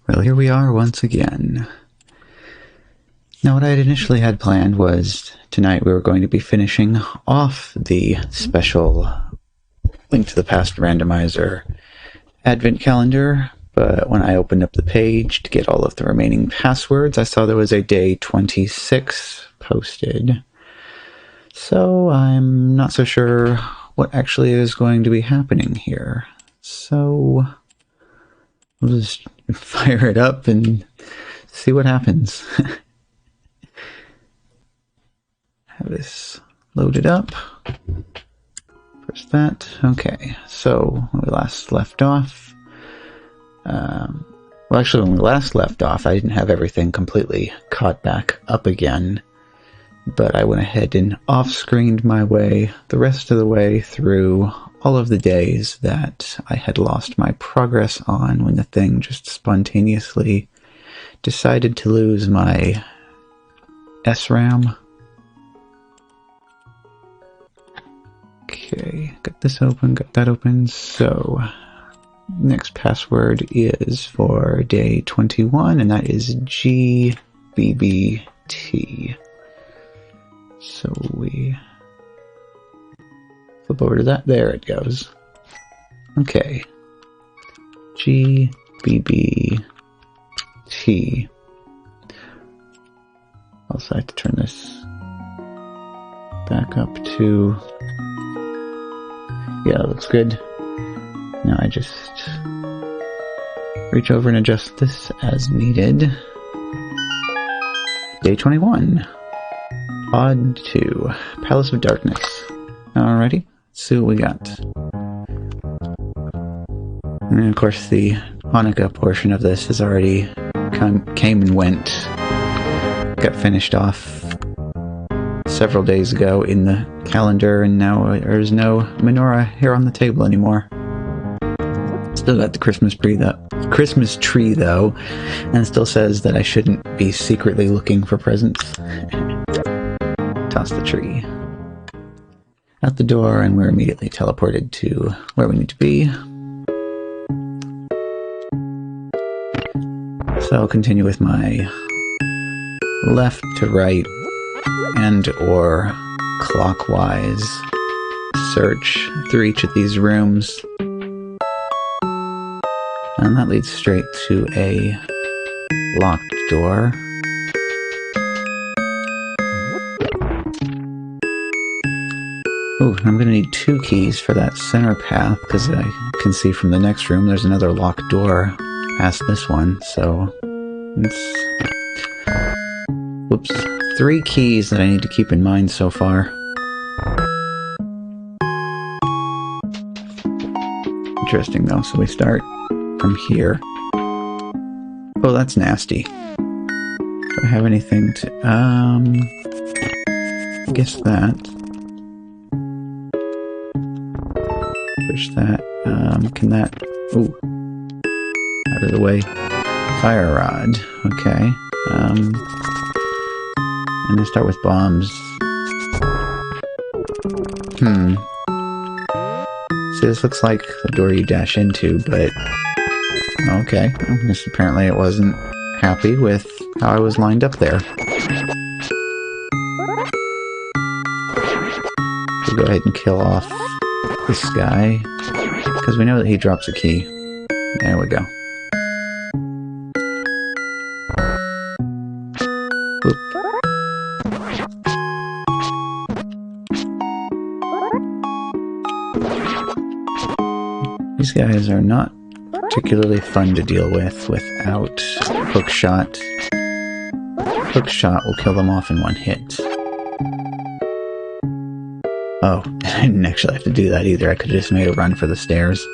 Well, here we are once again. Now, what I had initially had planned was tonight we were going to be finishing off the special Link to the Past randomizer Advent calendar, but when I opened up the page to get all of the remaining passwords, I saw there was a day 26 posted. So I'm not so sure what actually is going to be happening here. So we'll just fire it up and see what happens. Have this loaded up. Press that. Okay, so when we last left off, well, actually, when we last left off, I didn't have everything completely caught back up again, but I went ahead and off-screened my way the rest of the way through all of the days that I had lost my progress on when the thing just spontaneously decided to lose my SRAM. Okay, got this open, got that open. So, next password is for day 21, and that is GBBT. So we flip over to that. There it goes. Okay. GBBT. Also, I have to turn this back up to... Yeah, that looks good. Now I just reach over and adjust this as needed. Day 21. Odd 2. Palace of Darkness. Alrighty, let's see what we got. And then, of course, the Hanukkah portion of this has already came and went. Got finished off several days ago in the calendar, and now there's no menorah here on the table anymore. Still got the Christmas tree though, and it still says that I shouldn't be secretly looking for presents. Toss the tree out the door, and we're immediately teleported to where we need to be. So I'll continue with my left to right and or clockwise search through each of these rooms, and that leads straight to a locked door. Ooh, I'm gonna need 2 keys for that center path, because I can see from the next room there's another locked door past this one, so it's... Whoops. 3 keys that I need to keep in mind so far. Interesting though, so we start from here. Oh, that's nasty. Do I have anything to... I guess that. Push that. Can that... Ooh. Out of the way. Fire rod. Okay. I'm gonna start with bombs. See, this looks like the door you dash into, but... Okay. I guess apparently it wasn't happy with how I was lined up there. We'll go ahead and kill off this guy, because we know that he drops a key. There we go. Oop. These guys are not particularly fun to deal with without hookshot. Hookshot will kill them off in 1 hit. Oh, I didn't actually have to do that either. I could have just made a run for the stairs.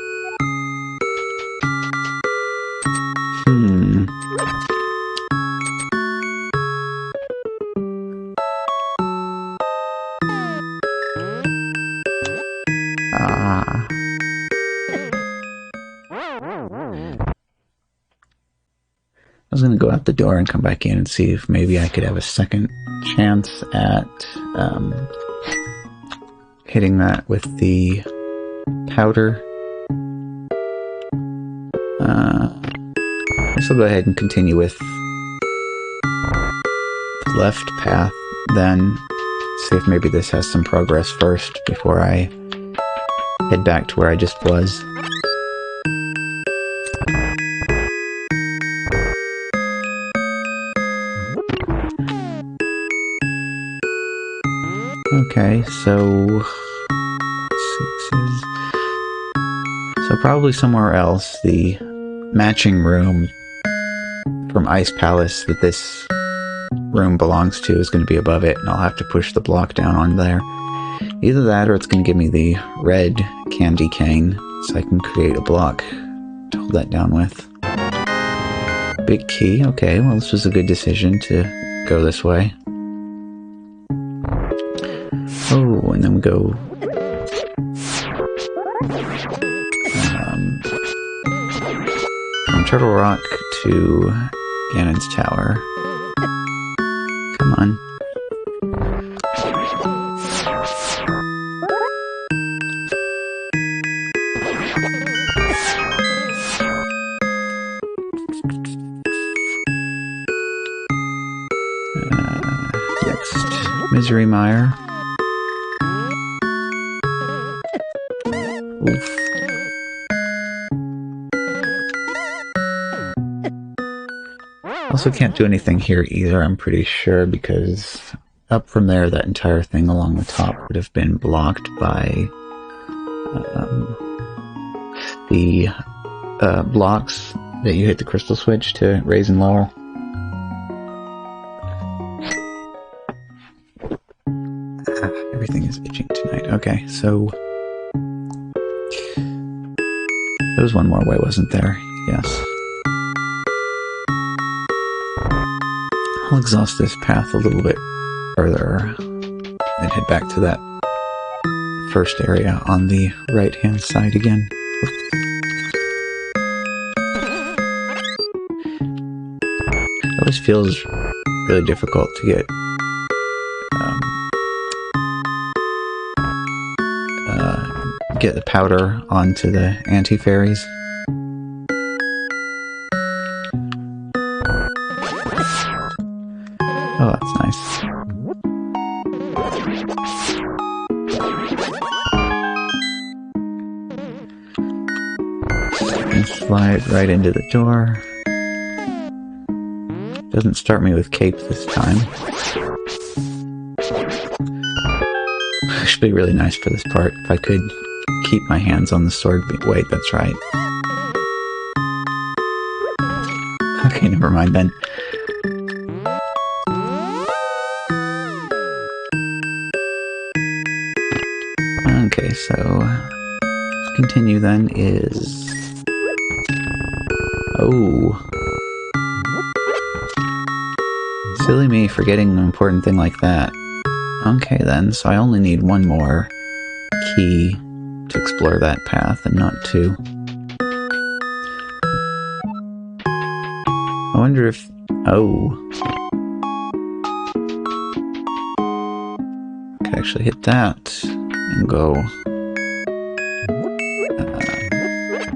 I was going to go out the door and come back in and see if maybe I could have a second chance at hitting that with the powder. guess I'll go ahead and continue with the left path, then see if maybe this has some progress first before I head back to where I just was. Okay, so let's see, so probably somewhere else, the matching room from Ice Palace that this room belongs to is going to be above it, and I'll have to push the block down on there. Either that, or it's going to give me the red candy cane, so I can create a block to hold that down with. Big key, okay, well this was a good decision to go this way. Oh, and then we go from Turtle Rock to Ganon's Tower. Come on. Next, Misery Mire. Oof. Also can't do anything here either, I'm pretty sure, because up from there, that entire thing along the top would have been blocked by the blocks that you hit the crystal switch to raise and lower. Everything is itching tonight. Okay, so there was one more way, wasn't there? Yes. I'll exhaust this path a little bit further and head back to that first area on the right-hand side again. It always feels really difficult to get the powder onto the anti-fairies. Oh, that's nice. And slide right into the door. Doesn't start me with cape this time. Should be really nice for this part if I could keep my hands on the sword. Wait, that's right. Okay, never mind then. Okay, so let's continue then is... Oh. Silly me forgetting an important thing like that. Okay then, so I only need one more key to explore that path and not two. I wonder if... Oh. I could actually hit that and go...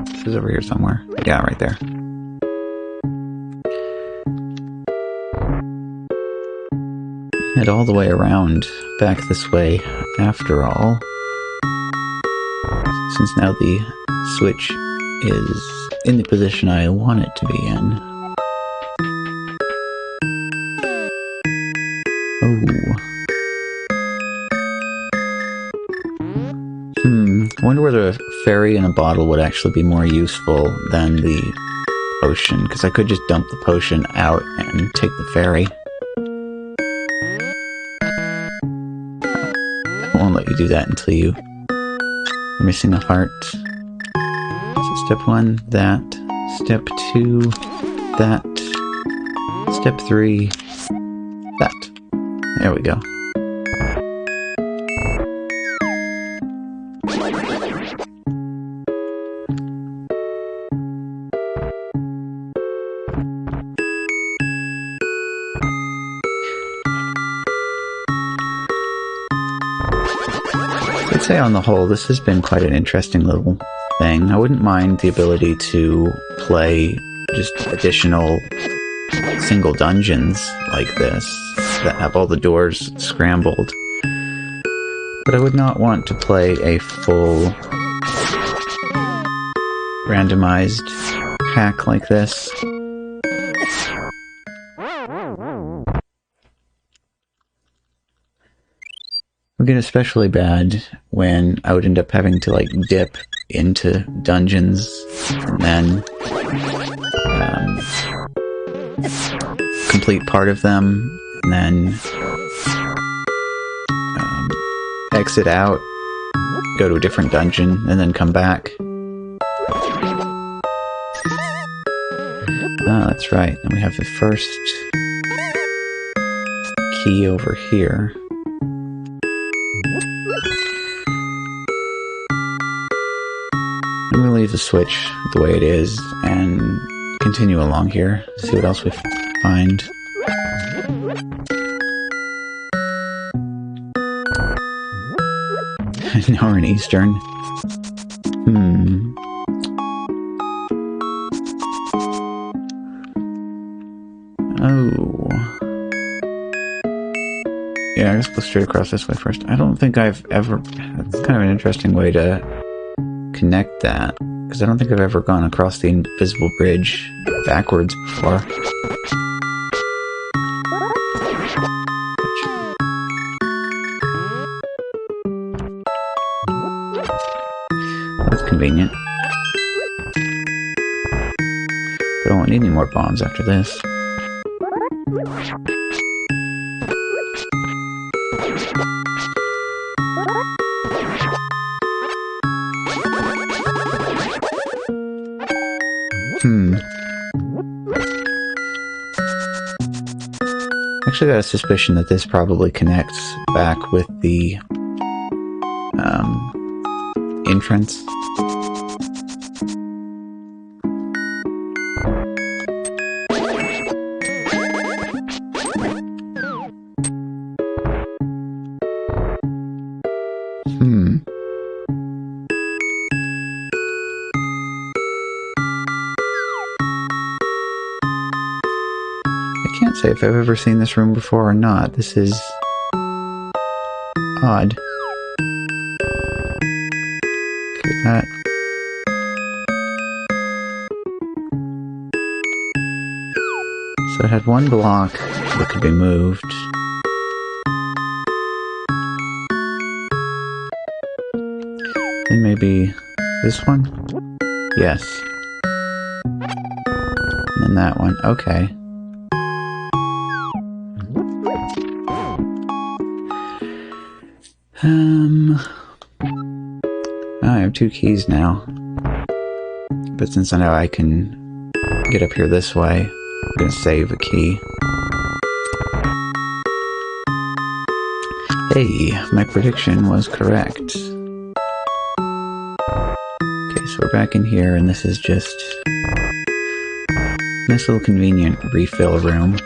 this is over here somewhere. Yeah, right there. Head all the way around back this way after all. Since now the switch is in the position I want it to be in. Oh. I wonder whether a fairy in a bottle would actually be more useful than the potion, because I could just dump the potion out and take the fairy. I won't let you do that until you're missing a heart. So step 1, that. Step 2, that. Step 3, that. There we go. I'd say on the whole, this has been quite an interesting little thing. I wouldn't mind the ability to play just additional single dungeons like this that have all the doors scrambled. But I would not want to play a full randomized hack like this. It would get especially bad when I would end up having to like dip into dungeons and then complete part of them and then exit out, go to a different dungeon, and then come back. Ah, that's right. And we have the first key over here. I'm gonna leave the switch the way it is and continue along here, see what else we find. Now we're in Eastern. Oh. Yeah, I guess go straight across this way first. I don't think I've ever... That's kind of an interesting way to connect that, because I don't think I've ever gone across the invisible bridge backwards before. That's convenient. But I won't need any more bombs after this. Actually got a suspicion that this probably connects back with the entrance. I can't say if I've ever seen this room before or not. This is odd. Okay, that. So it had one block that could be moved. Then maybe this one? Yes. And then that one. Okay. I have 2 keys now. But since I know I can get up here this way, I'm gonna save a key. Hey, my prediction was correct. Okay, so we're back in here, and this is just a nice little convenient refill room.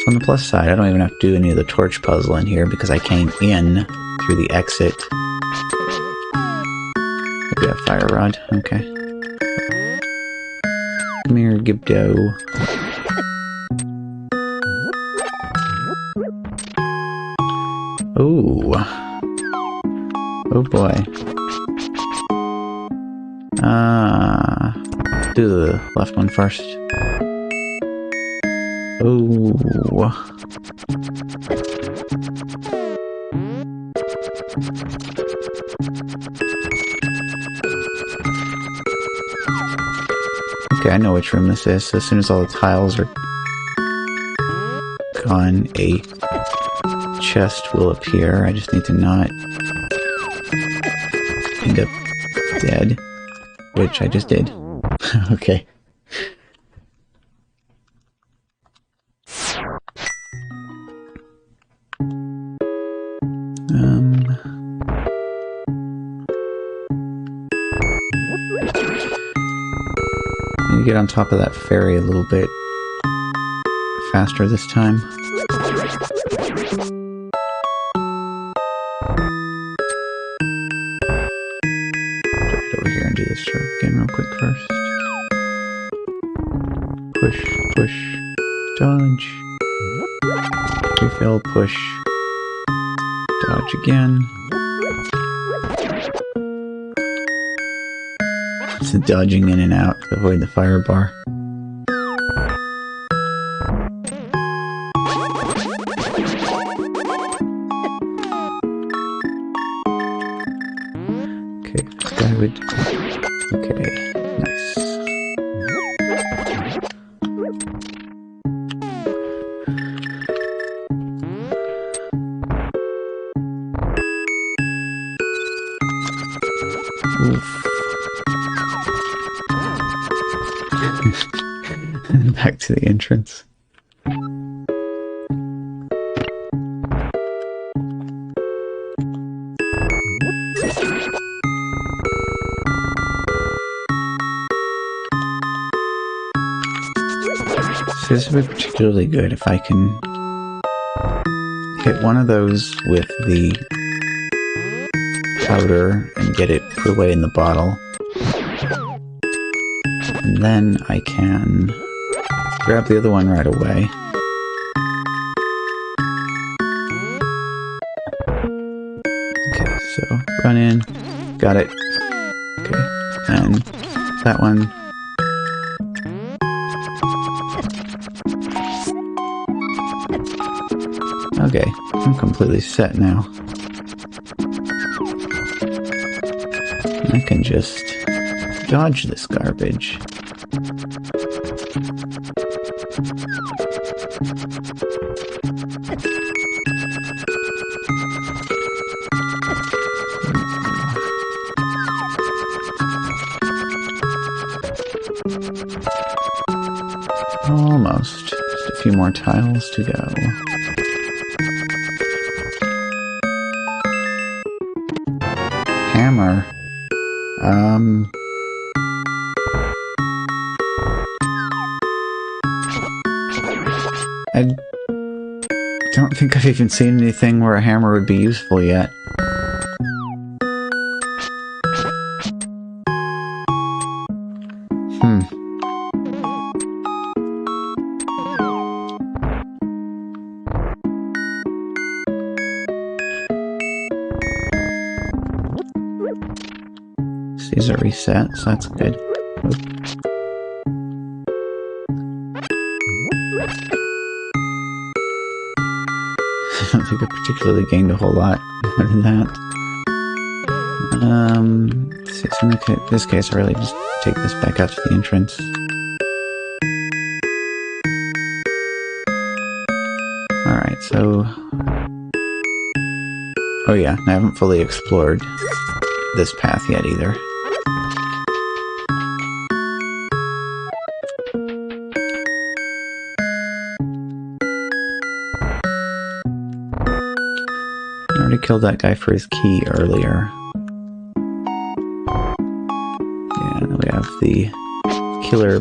So on the plus side, I don't even have to do any of the torch puzzle in here because I came in through the exit. Maybe a fire rod. Okay. Come here, Gibdo. Ooh. Oh boy. Do the left one first. Ooh. Okay, I know which room this is. So as soon as all the tiles are gone, a chest will appear. I just need to not end up dead, which I just did. Okay. Need to get on top of that ferry a little bit faster this time. Over here and do this again real quick first. push, push, dodge. Refill, push, dodge again. It's dodging in and out to avoid the fire bar. Okay, this guy would... Okay, nice. Oof. Back to the entrance. So this would be particularly good if I can hit one of those with the powder and get it put away in the bottle. And then I can grab the other one right away. Okay, so run in, got it. Okay, and that one. Okay, I'm completely set now. I can just dodge this garbage. Almost. Just a few more tiles to go. Hammer. I don't think I've even seen anything where a hammer would be useful yet. These are reset, so that's good. Oop. I don't think I particularly gained a whole lot out of that. Let's see, so in this case, I really just take this back out to the entrance. Alright, so... Oh yeah, I haven't fully explored this path yet either. I already killed that guy for his key earlier. Yeah, and we have the killer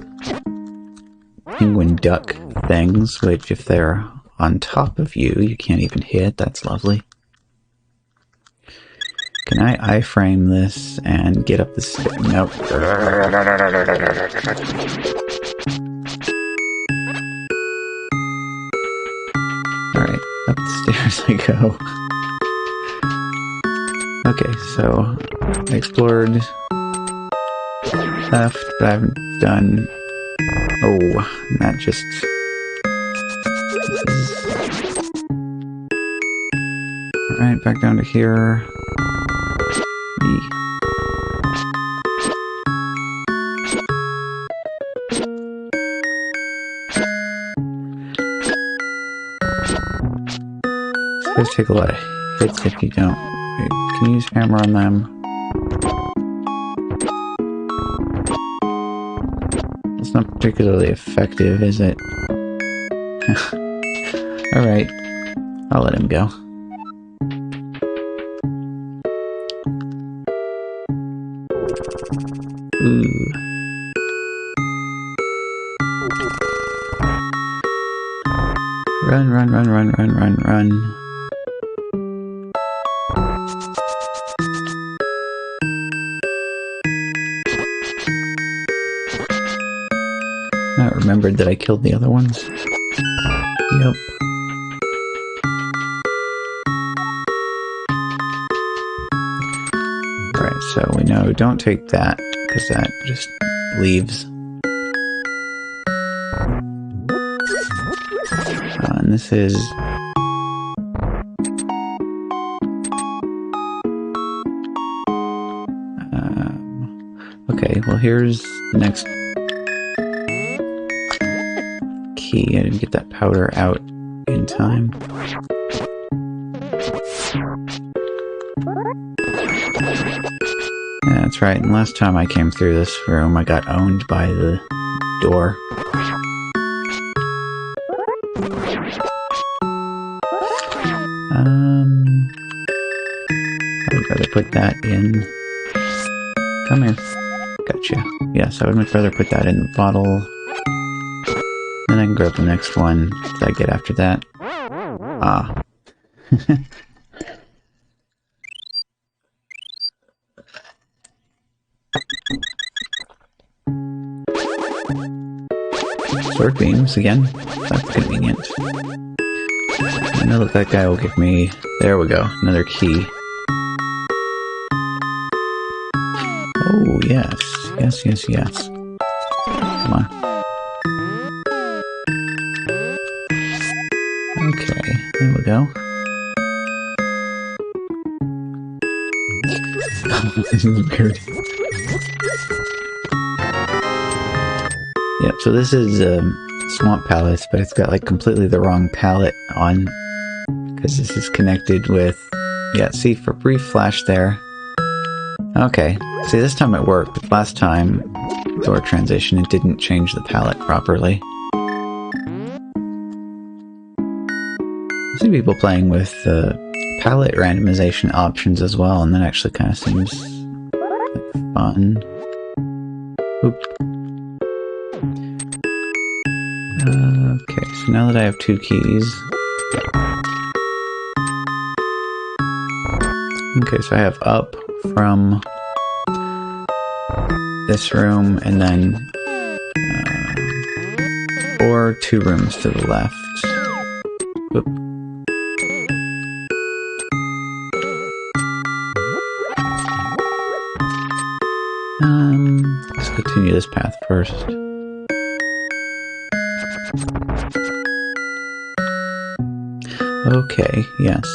penguin duck things, which if they're on top of you, you can't even hit. That's lovely. Can I iframe this and get up the stairs? Nope. Alright, up the stairs I go. Okay, so I explored left, but I haven't done... Oh, that just... Alright, back down to here. These take a lot of hits if you don't. Wait, can you use hammer on them? It's not particularly effective, is it? Alright, I'll let him go. Ooh. Run, run, run, run, run, run, run. I remembered that I killed the other ones. Yep. Alright, so we know don't take that, because that just leaves. And this is... okay, well here's the next key. I didn't get that powder out in time. Yeah, that's right, and last time I came through this room I got owned by the door. I would rather put that in... Come here. Gotcha. Yes, I would much rather put that in the bottle. Then I can grab the next one that I get after that. Ah. Sword beams again. That's convenient. I know that guy will give me... There we go. Another key. Oh, yes. Yes, yes, yes. Come on. Okay, there we go. This is weird. Yep, so this is Swamp Palace, but it's got like completely the wrong palette on. Because this is connected with... Yeah, see, for brief flash there. Okay. See, this time it worked, but last time, door transition, it didn't change the palette properly. I see people playing with palette randomization options as well, and that actually kind of seems like fun. Oop. Okay, so now that I have 2 keys... Okay, so I have up from this room, and then 4 2 rooms to the left. Oop. Let's continue this path first. Okay, yes.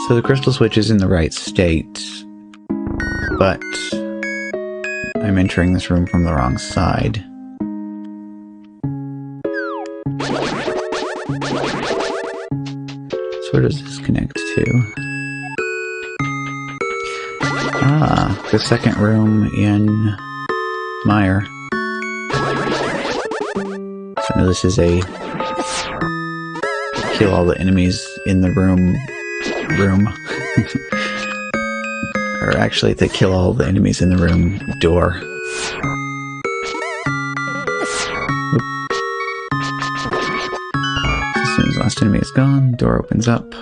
So the crystal switch is in the right state, but I'm entering this room from the wrong side. So where does this connect to? Ah, the second room in Meyer. So now this is a kill all the enemies in the room. Or actually, to kill all the enemies in the room door. Oop. As soon as the last enemy is gone, door opens up.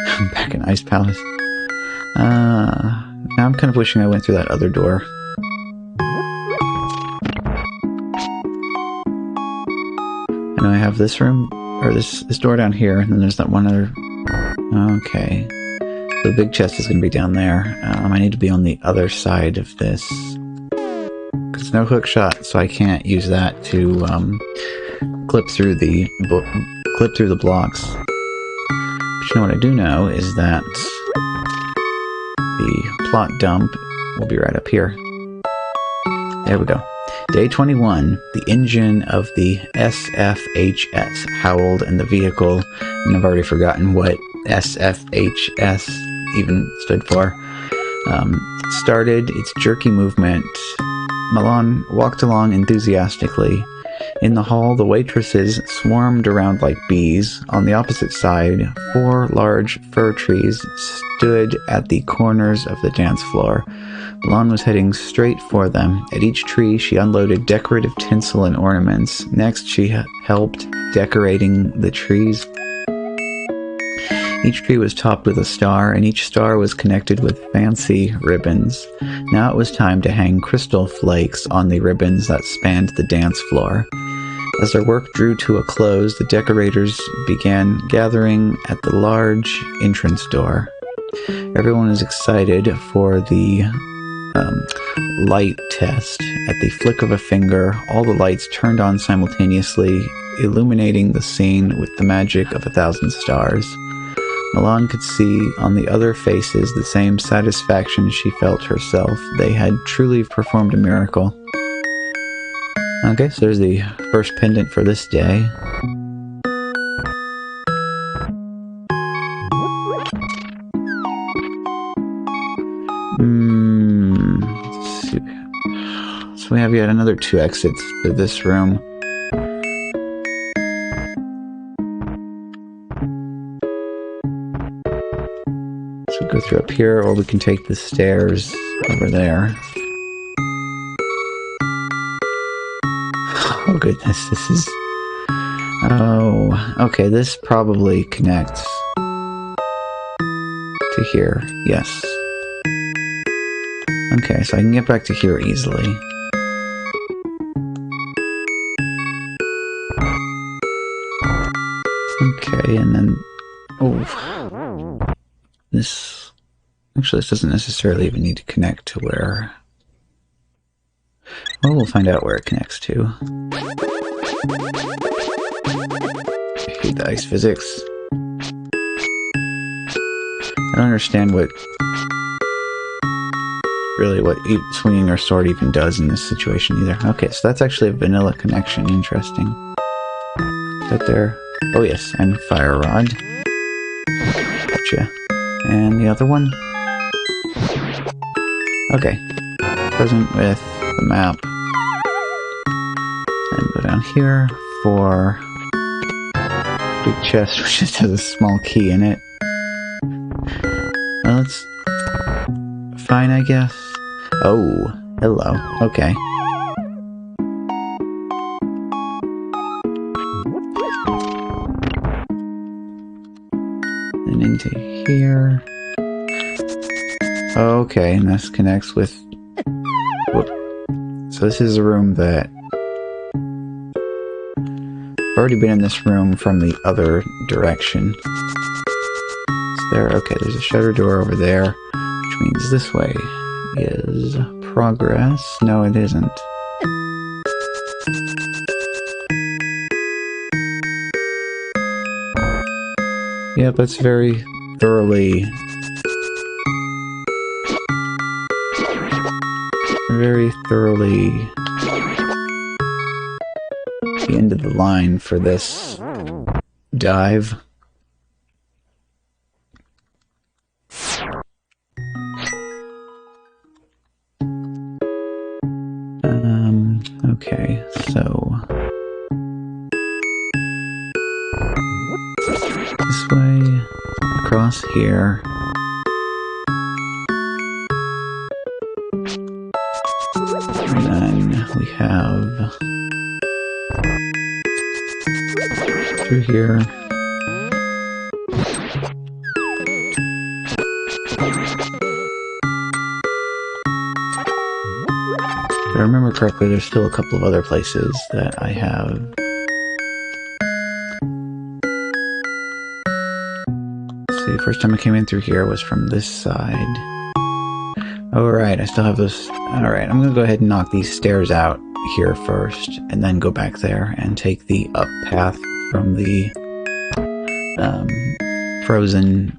I'm back in Ice Palace. Now I'm kind of wishing I went through that other door. I know I have this room, or this door down here, and then there's that one other... Okay. So the big chest is going to be down there. I need to be on the other side of this. There's no hook shot, so I can't use that to clip through the blocks. But you know what I do know is that the plot dump will be right up here. There we go. Day 21, the engine of the SFHS howled in the vehicle, and I've already forgotten what SFHS even stood for. Started its jerky movement. Milan walked along enthusiastically. In the hall, the waitresses swarmed around like bees. On the opposite side, 4 large fir trees stood at the corners of the dance floor. Milan was heading straight for them. At each tree, she unloaded decorative tinsel and ornaments. Next, she helped decorating the trees. Each tree was topped with a star, and each star was connected with fancy ribbons. Now it was time to hang crystal flakes on the ribbons that spanned the dance floor. As their work drew to a close, the decorators began gathering at the large entrance door. Everyone was excited for the light test. At the flick of a finger, all the lights turned on simultaneously, illuminating the scene with the magic of 1,000 stars. Milan could see on the other faces the same satisfaction she felt herself. They had truly performed a miracle. Okay, so there's the first pendant for this day. Let's see. So we have yet another 2 exits to this room. So we go through up here, or we can take the stairs over there. Oh goodness, this is... Oh, okay, this probably connects to here, yes. Okay, so I can get back to here easily. Okay, and then... Oh. This... Actually, this doesn't necessarily even need to connect to where... Well, we'll find out where it connects to. I hate the ice physics. I don't understand what swinging our sword even does in this situation either. Okay, so that's actually a vanilla connection. Interesting. Is that there? Oh yes, and fire rod. Gotcha. And the other one? Okay. Present with the map. And go down here for big chest, which just has a small key in it. Well, it's fine, I guess. Oh, hello. Okay. And into here. Okay, and this connects with... Whoop. So this is a room that... I've already been in this room from the other direction. It's there. Okay, there's a shutter door over there, which means this way is progress. No, it isn't. Yep, it's very thoroughly the end of the line for this dive. Okay, so this way, across here. And then we have through here. If I remember correctly, there's still a couple of other places that I have. Let's see, first time I came in through here was from this side. Oh, right, I still have those. Alright, I'm gonna go ahead and knock these stairs out here first, and then go back there and take the up path from the frozen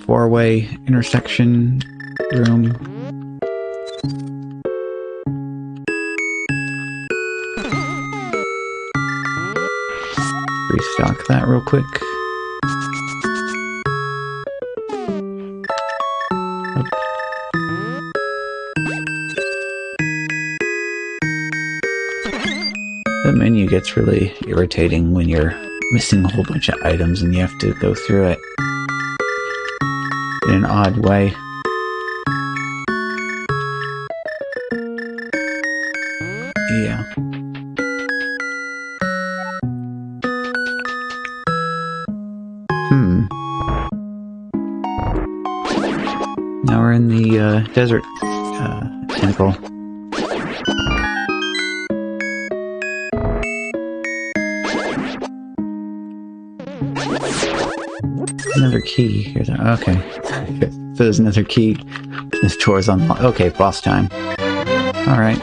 four-way intersection room. Restock that real quick. The menu gets really irritating when you're missing a whole bunch of items and you have to go through it in an odd way. Yeah. Now we're in the desert tentacle. Another key here. Okay. So there's another key. This door's unlocked. Okay, boss time. Alright.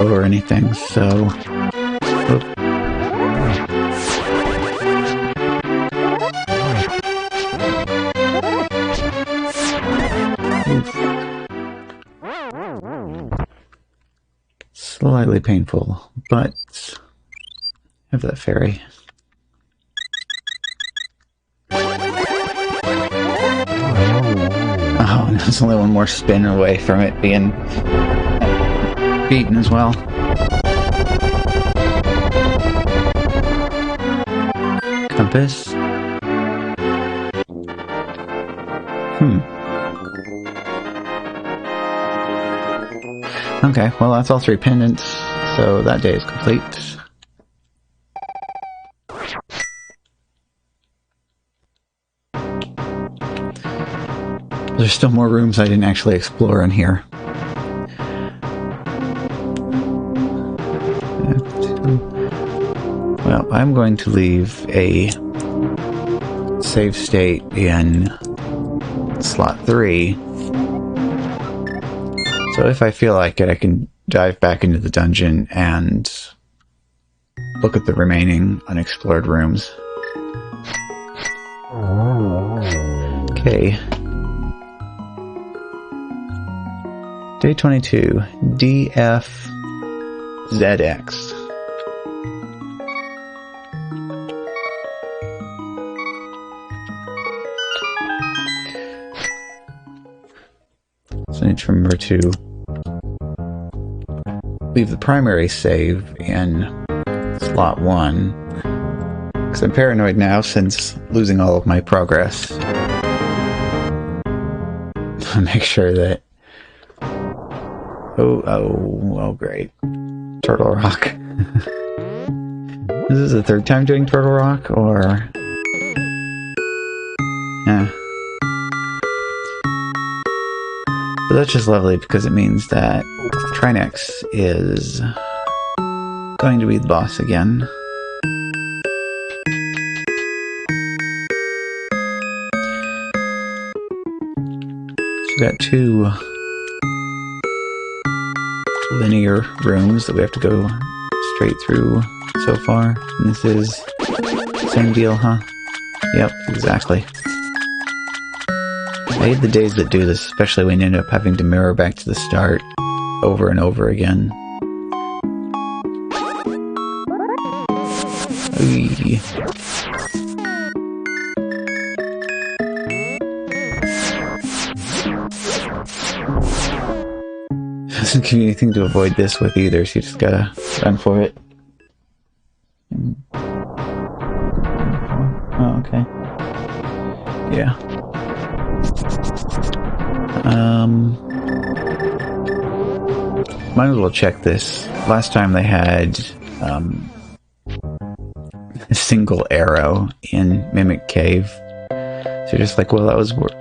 Or anything, so... Oop. Slightly painful, but... have that fairy. Oh, there's only one more spin away from it being... beaten as well. Compass. Okay, well that's all 3 pendants, so that day is complete. There's still more rooms I didn't actually explore in here. Well, I'm going to leave a save state in slot 3. So if I feel like it, I can dive back into the dungeon and look at the remaining unexplored rooms. Okay. Day 22. DFZX. So I need to remember to leave the primary save in slot 1. Because I'm paranoid now since losing all of my progress. Make sure that... Oh, great. Turtle Rock. This is the 3rd time doing Turtle Rock, or... Yeah. But that's just lovely because it means that Trinex is going to be the boss again. So we've got 2 linear rooms that we have to go straight through so far. And this is same deal, huh? Yep, exactly. I hate the days that do this, especially when you end up having to mirror back to the start over and over again. Oy. Doesn't give you anything to avoid this with either, so you just gotta run for it. Oh, okay. Yeah. Might as well check this. Last time they had a single arrow in Mimic Cave. So you're just like, well, that was... what?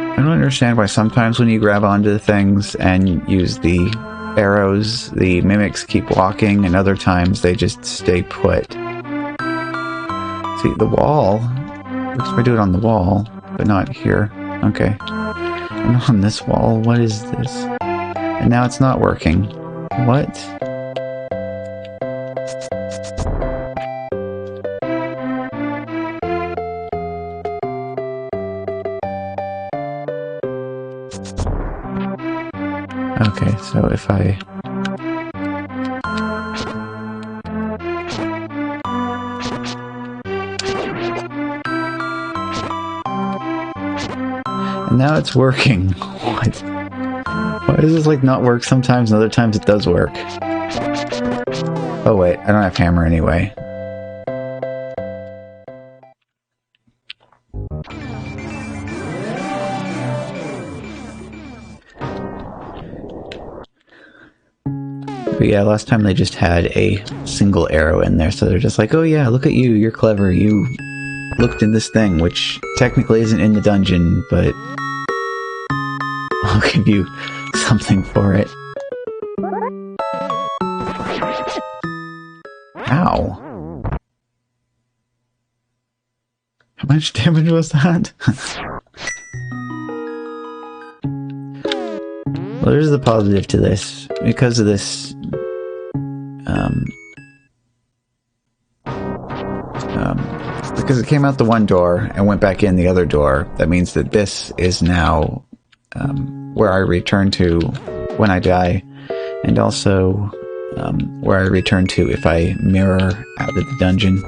I don't understand why sometimes when you grab onto things and use the arrows, the mimics keep walking, and other times they just stay put. See, the wall... Looks like I do it on the wall, but not here. Okay. And on this wall, what is this? And now it's not working. What? Okay, so if I... Now it's working. What? Why does this, like, not work sometimes and other times it does work? Oh, wait. I don't have hammer anyway. But yeah, last time they just had a single arrow in there, so they're just like, oh yeah, look at you, you're clever, you looked in this thing, which technically isn't in the dungeon, but I'll give you something for it. Ow. How much damage was that? Well, there's the positive to this. Because of this, because it came out the one door and went back in the other door, that means that this is now where I return to when I die, and also where I return to if I mirror out of the dungeon.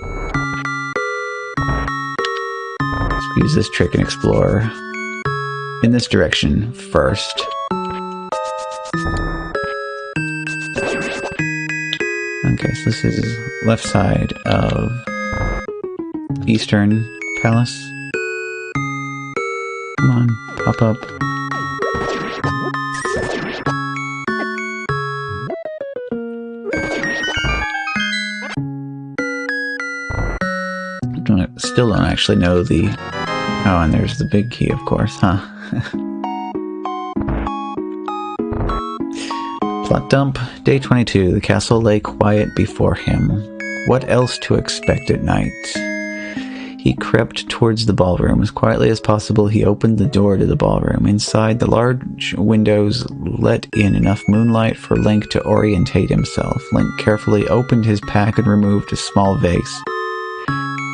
Let's use this trick and explore in this direction first. Okay, so this is left side of Eastern Palace. Come on, pop up. Still don't actually know the... Oh, and there's the big key, of course, huh? Plot dump. Day 22. The castle lay quiet before him. What else to expect at night? He crept towards the ballroom. As quietly as possible, he opened the door to the ballroom. Inside, the large windows let in enough moonlight for Link to orientate himself. Link carefully opened his pack and removed a small vase.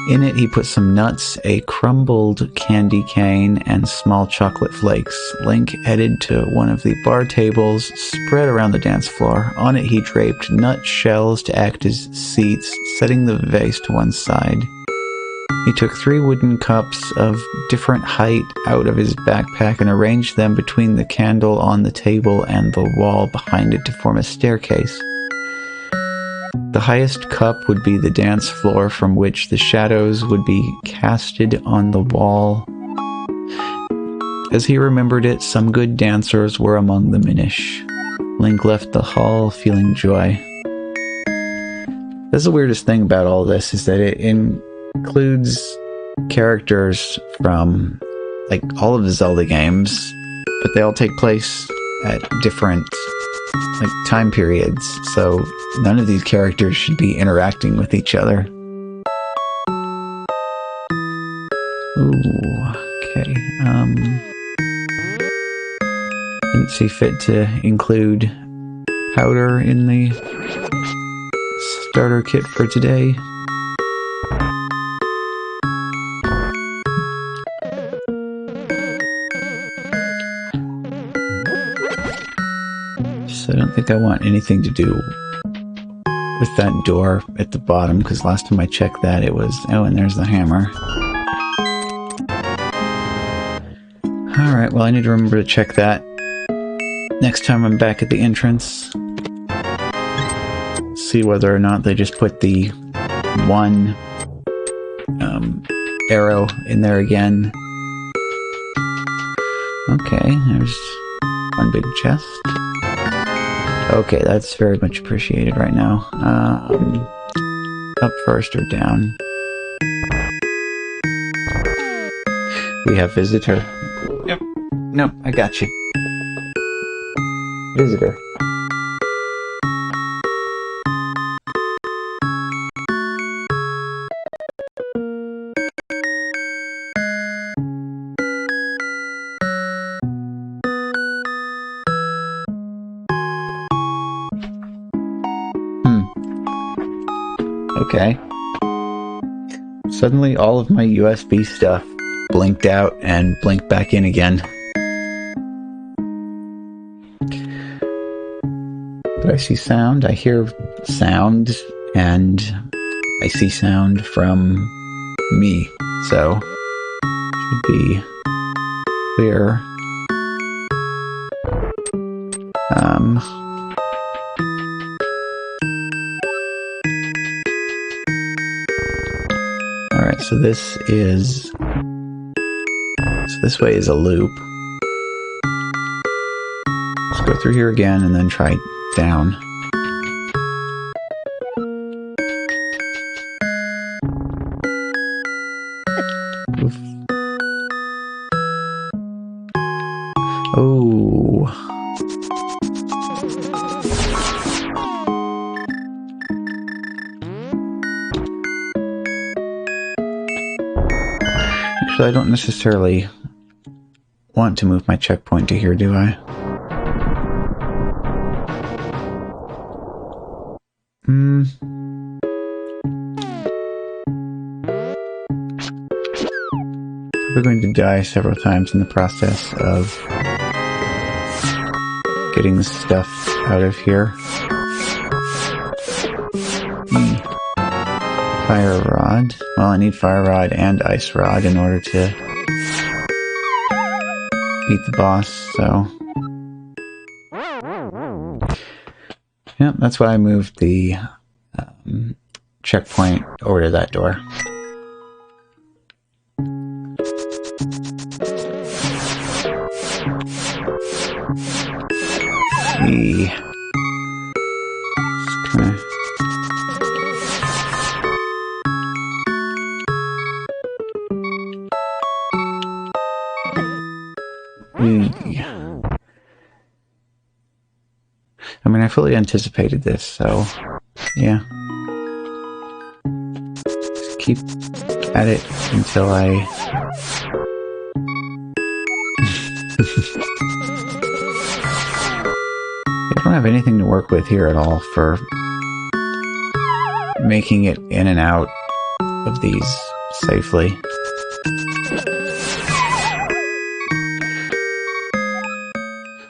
In it, he put some nuts, a crumbled candy cane, and small chocolate flakes. Link headed to one of the bar tables spread around the dance floor. On it, he draped nut shells to act as seats, setting the vase to one side. He took 3 wooden cups of different height out of his backpack and arranged them between the candle on the table and the wall behind it to form a staircase. The highest cup would be the dance floor from which the shadows would be casted on the wall. As he remembered it, some good dancers were among the Minish. Link left the hall feeling joy. That's the weirdest thing about all this, is that it includes characters from, like, all of the Zelda games, but they all take place at different, like, time periods, so none of these characters should be interacting with each other. Ooh, okay, didn't see fit to include powder in the starter kit for today. So I don't think I want anything to do with that door at the bottom, because last time I checked that it was... Oh, and there's the hammer. Alright, well, I need to remember to check that next time I'm back at the entrance. See whether or not they just put the one arrow in there again. Okay, there's one big chest. Okay, that's very much appreciated right now. Up first or down? We have visitor. Yep. Nope, I got you. Visitor. Okay. Suddenly all of my USB stuff blinked out and blinked back in again. But I see sound, I hear sound, and I see sound from me, so should be clear. Alright, so this way is a loop. Let's go through here again and then try down. Oof. Oh. Actually, I don't necessarily want to move my checkpoint to here, do I? We're going to die several times in the process of getting the stuff out of here. Fire rod. Well, I need fire rod and ice rod in order to beat the boss, so... Yep, that's why I moved the checkpoint over to that door. I mean, I fully anticipated this, so yeah. Just keep at it until I... I don't have anything to work with here at all for making it in and out of these safely.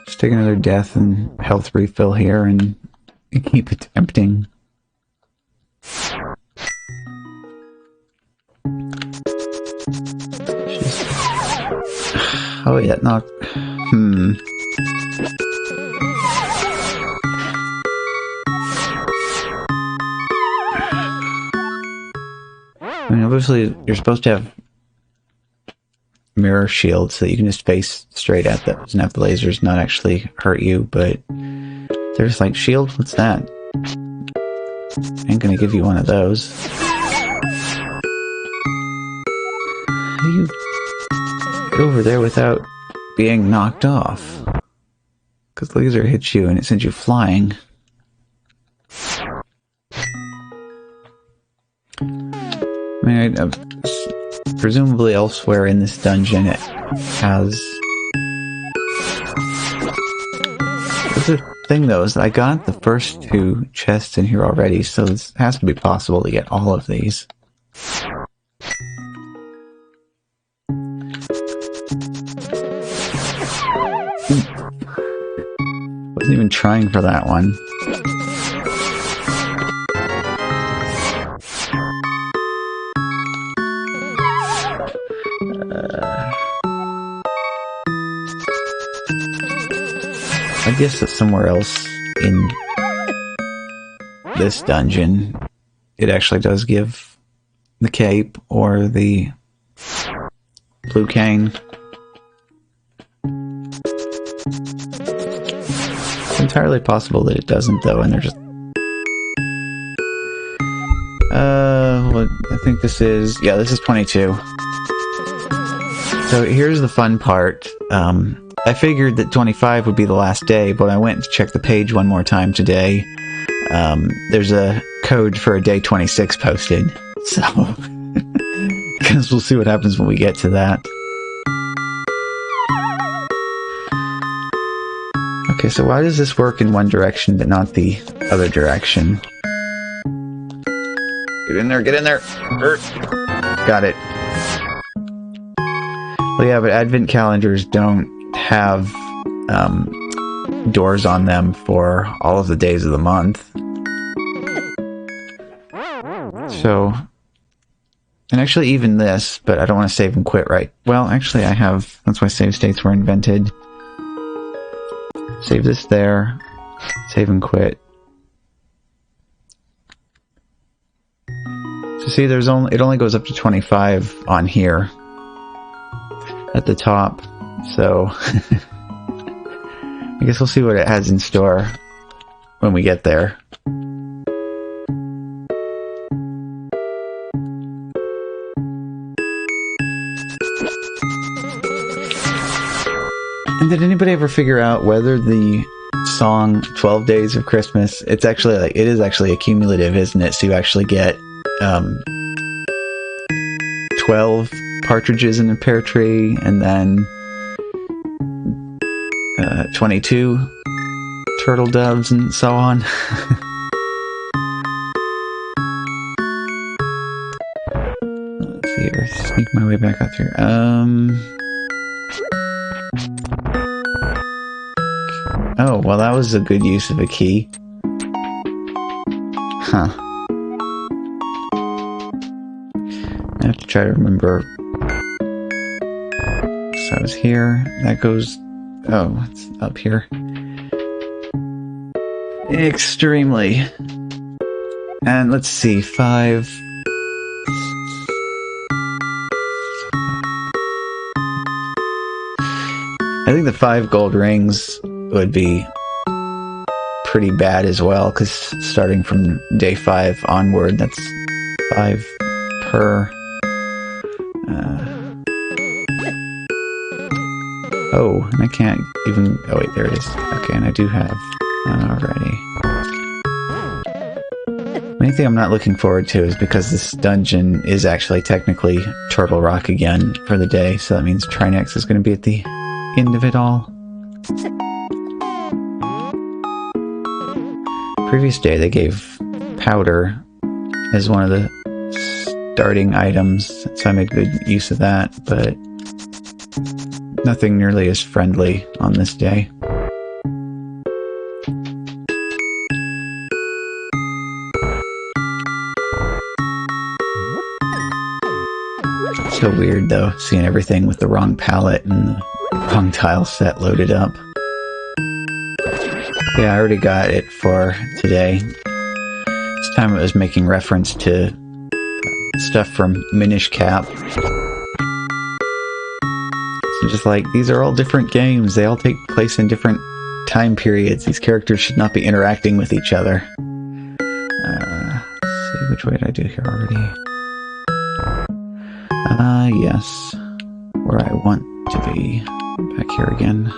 Just take another death and health refill here and keep attempting. Oh yeah, not... I mean, obviously, you're supposed to have mirror shields so that you can just face straight at those and have the lasers not actually hurt you, but they're just like, shield? What's that? Ain't gonna give you one of those. How do you get over there without being knocked off? Because the laser hits you and it sends you flying. I mean, presumably elsewhere in this dungeon it has... The thing though is I got the first two chests in here already, so it has to be possible to get all of these. Wasn't even trying for that one. I guess that somewhere else in this dungeon, it actually does give the cape or the blue cane. It's entirely possible that it doesn't, though, and they're just... What I think this is... Yeah, this is 22. So here's the fun part. I figured that 25 would be the last day, but I went to check the page one more time today. There's a code for a day 26 posted, so I guess we'll see what happens when we get to that. Okay, so why does this work in one direction but not the other direction? Get in there, get in there! Got it. Well, yeah, but Advent calendars don't have doors on them for all of the days of the month. So And actually even this, but I don't want to save and quit right. Well, actually I have, that's why save states were invented. Save this there, save and quit. So see, there's only, it only goes up to 25 on here at the top. So I guess we'll see what it has in store when we get there. And did anybody ever figure out whether the song 12 Days of Christmas, it's actually like, it is actually a cumulative, isn't it? So you actually get 12 partridges in a pear tree, and then 22 turtle doves, and so on. Let's see, or sneak my way back out through. Oh, well, that was a good use of a key. Huh. I have to try to remember. So I was here. That goes... Oh, it's up here. Extremely. And let's see, 5... I think the 5 gold rings would be pretty bad as well, because starting from day 5 onward, that's 5 per... Oh, and I can't even... Oh wait, there it is. Okay, and I do have already. Main thing I'm not looking forward to is because this dungeon is actually technically Turtle Rock again for the day, so that means Trinex is going to be at the end of it all. Previous day they gave powder as one of the starting items, so I made good use of that, but nothing nearly as friendly on this day. So weird though, seeing everything with the wrong palette and the wrong tile set loaded up. Yeah, I already got it for today. This time it was making reference to stuff from Minish Cap. So just like, these are all different games. They all take place in different time periods. These characters should not be interacting with each other. Let's see, which way did I do here already? Yes. Where I want to be. Back here again.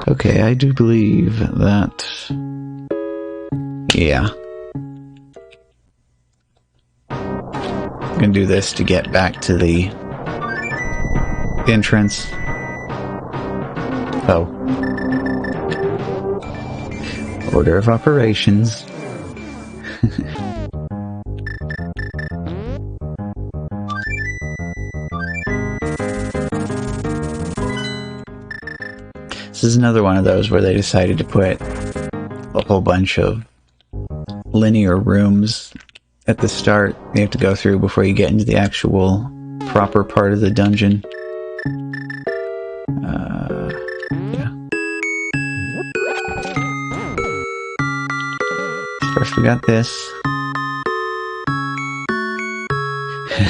Okay, I do believe that... Yeah. I'm gonna do this to get back to the entrance. Oh. Order of operations. This is another one of those where they decided to put a whole bunch of linear rooms at the start you have to go through before you get into the actual proper part of the dungeon. Yeah. First we got this.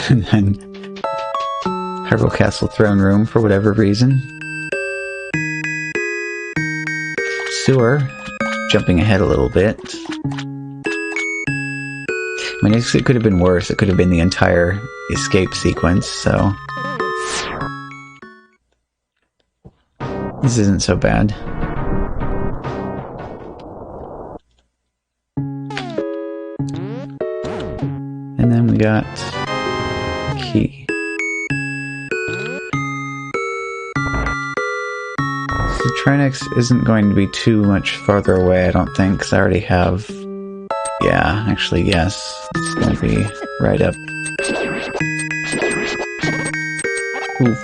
And then Hyrule Castle throne room for whatever reason. Sewer, jumping ahead a little bit. I mean, it could have been worse. It could have been the entire escape sequence, so... This isn't so bad. And then we got... key. This The Trinex isn't going to be too much farther away, I don't think, because I already have... Yeah, actually, yes. It's going to be right up. Oof.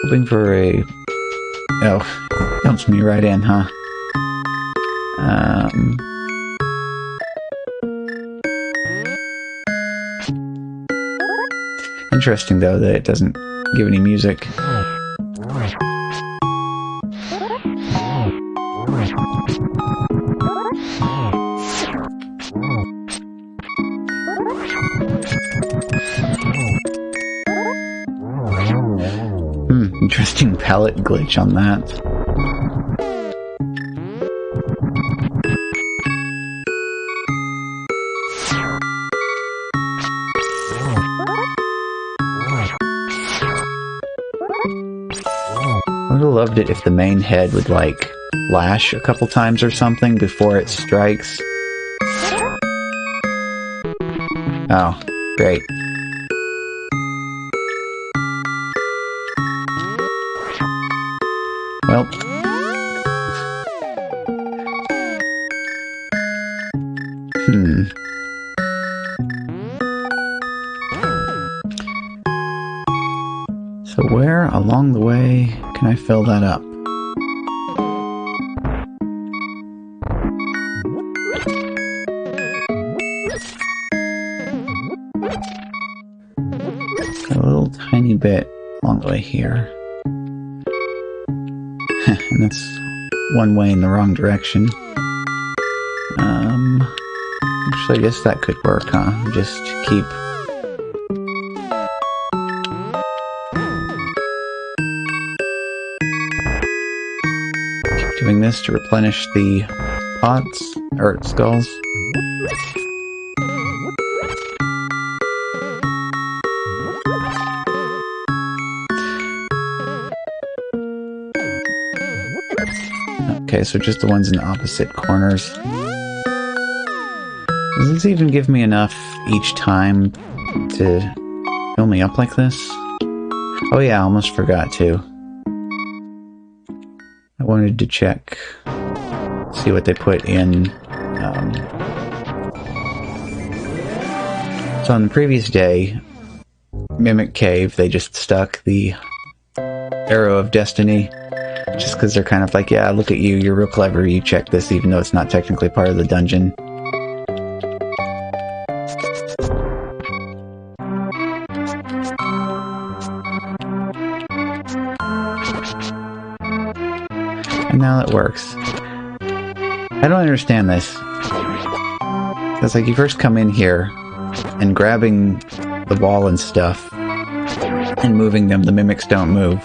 Hoping for a... Oh, dumps me right in, huh? Interesting, though, that it doesn't give any music. Interesting palette glitch on that. I would have loved it if the main head would, like, flash a couple times or something before it strikes. Oh, great. Well. So where along the way can I fill that up? Got a little tiny bit along the way here. And that's one way in the wrong direction. Actually, I guess that could work, huh? Just keep... doing this to replenish the pots, or skulls. Okay, so just the ones in the opposite corners. Does this even give me enough each time to fill me up like this? Oh yeah, I almost forgot to. I wanted to check, see what they put in. So on the previous day, Mimic Cave, they just stuck the Arrow of Destiny. Just because they're kind of like, yeah, look at you, you're real clever, you check this even though it's not technically part of the dungeon. And now it works. I don't understand this. It's like you first come in here, and grabbing the wall and stuff, and moving them, the mimics don't move.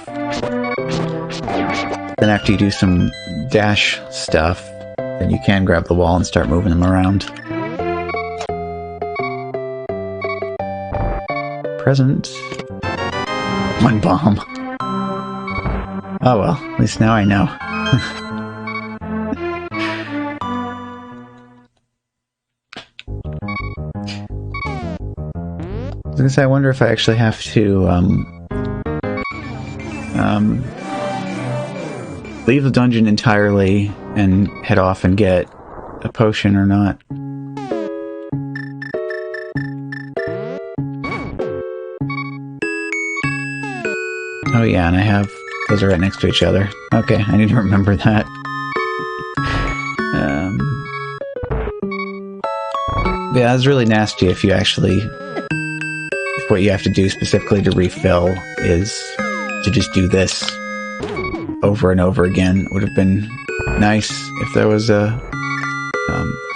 Then after you do some dash stuff, then you can grab the wall and start moving them around. Present. One bomb. Oh well, at least now I know. I was gonna say, I wonder if I actually have to, leave the dungeon entirely and head off and get a potion or not. Oh yeah, and I have... those are right next to each other. Okay, I need to remember that. Yeah, that's really nasty if you actually... if what you have to do specifically to refill is to just do this over and over again. It would have been nice if there was a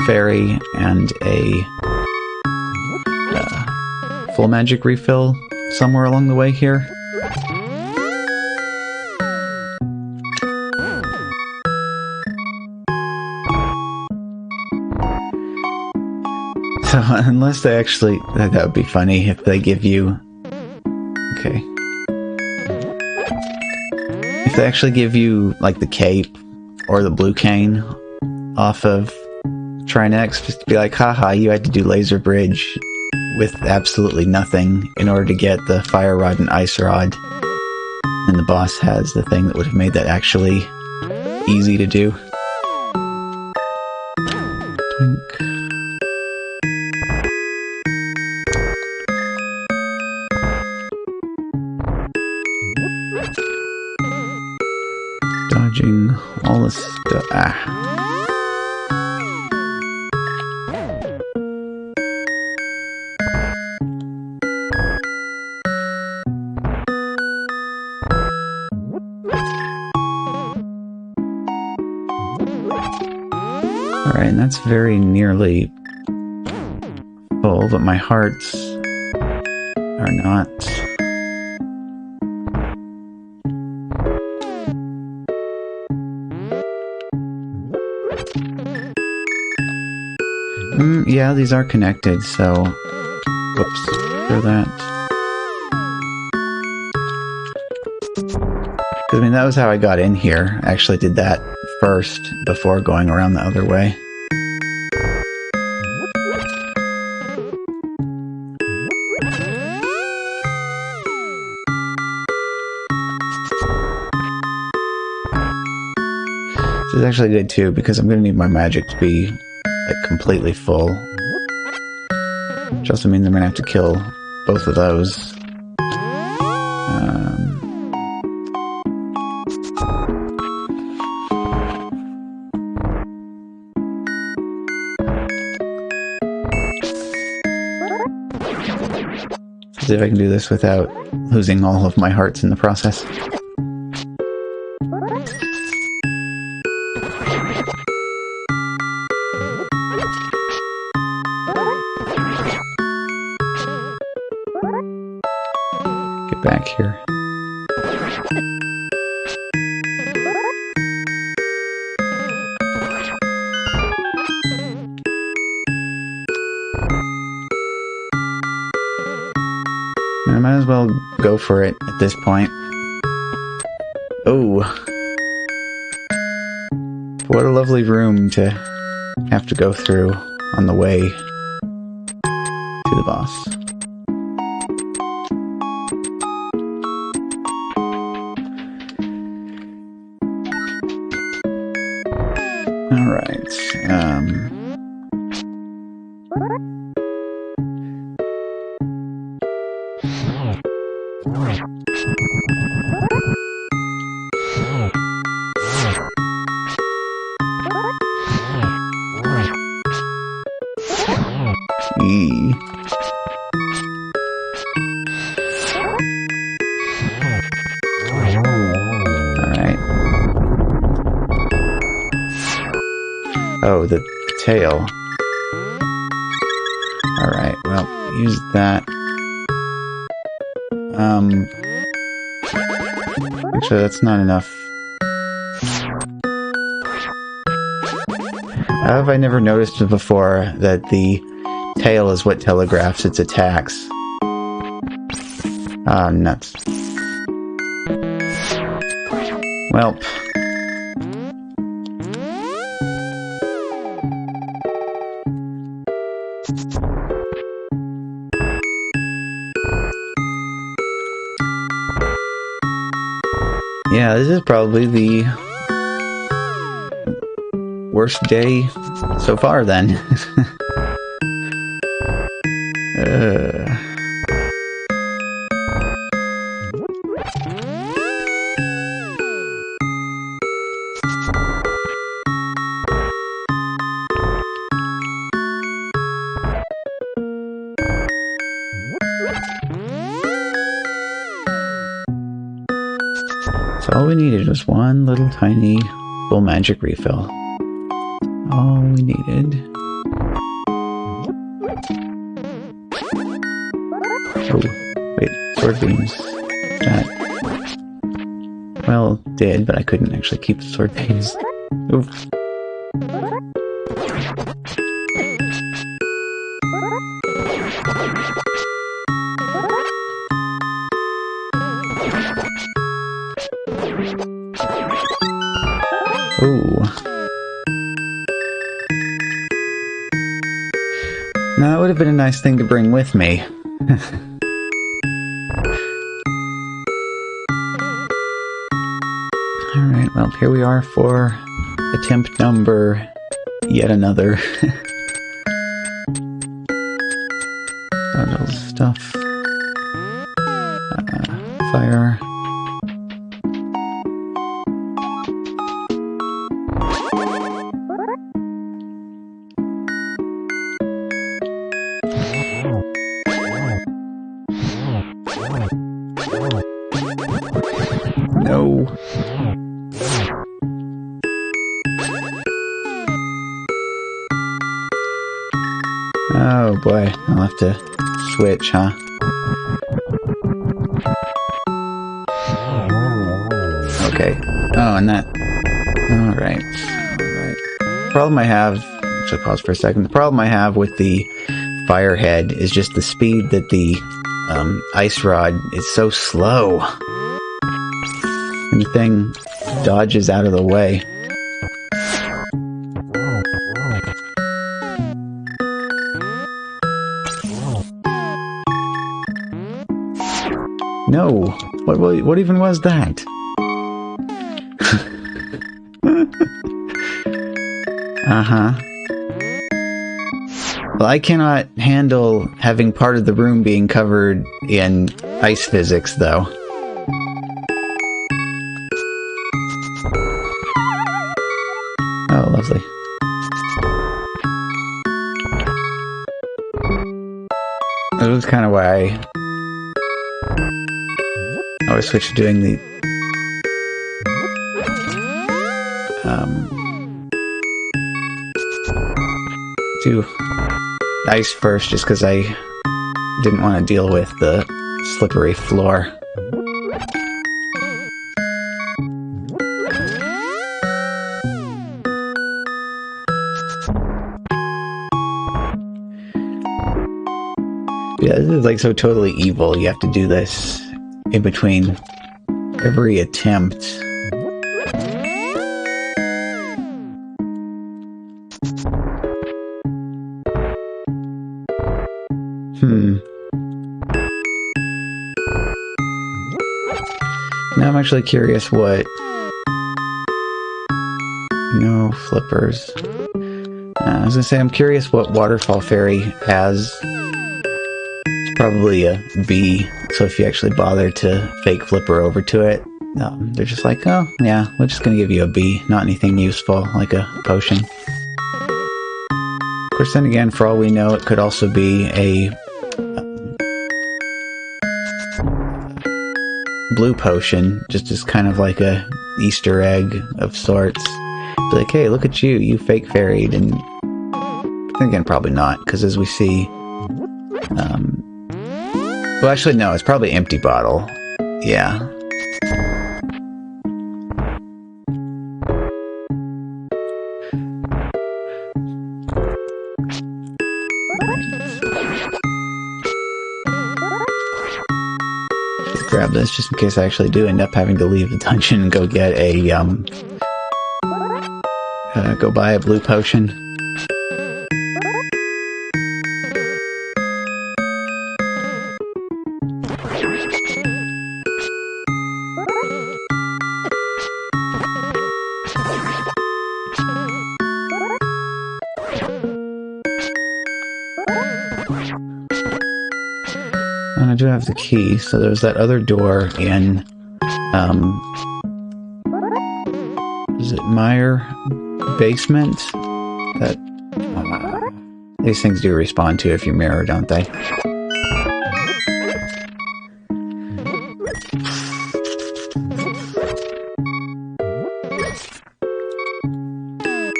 fairy and a full magic refill somewhere along the way here. So unless they actually... that would be funny if they give you... okay. If they actually give you, like, the cape or the blue cane off of Trinex, just to be like, haha, you had to do Laser Bridge with absolutely nothing in order to get the Fire Rod and Ice Rod. boss has the thing that would have made that actually easy to do. Twink. Dodging all this stuff. Ah. Alright, and that's very nearly full, but my hearts are not. Yeah, these are connected, so... Whoops, throw that. Because, I mean, that was how I got in here. I actually did that first before going around the other way. This is actually good too, because I'm going to need my magic to be like completely full. Which also means I'm going to have to kill both of those. See if I can do this without losing all of my hearts in the process. Get back here. I might as well go for it at this point. Oh. What a lovely room to have to go through on the way to the boss. Alright, E. Alright. Oh, the tail. Alright, well, use that. Actually, that's not enough. How have I never noticed before that the tail is what telegraphs its attacks? Ah, nuts. Welp. Yeah, this is probably the worst day so far, then. So all we needed was one little tiny full magic refill. All we needed. Oh, wait, sword beams. That. Well, did, but I couldn't actually keep the sword beams. Oof. Ooh. Now that would have been a nice thing to bring with me. Alright, well, here we are for attempt number yet another. Little stuff. Fire. No. Oh boy, I'll have to switch, huh? Okay. Oh, and that... Alright. Alright. Problem I have... Actually, pause for a second. The problem I have with the firehead is just the speed that the ice rod is so slow. And the thing dodges out of the way. No! What even was that? Uh-huh. Well, I cannot handle having part of the room being covered in ice physics, though. Oh, lovely. That was kind of why I always switch to doing the do ice first, just because I didn't want to deal with the slippery floor. Yeah, this is like so totally evil. You have to do this in between every attempt. Now I'm actually curious what... No flippers. I was gonna say, I'm curious what Waterfall Fairy has. It's probably a B, so if you actually bother to fake flipper over to it, they're just like, oh, yeah, we're just gonna give you a B, not anything useful, like a potion. Of course, then again, for all we know, it could also be a blue potion, just as kind of like a Easter egg of sorts. Be like, hey, look at you, you fake fairied, and then again, probably not, because as we see, well, actually, no, it's probably empty bottle. Yeah. Just grab this just in case I actually do end up having to leave the dungeon and go get a, go buy a blue potion. And I do have the key, so there's that other door in, is it Meyer basement? That, these things do respond to if you mirror, don't they?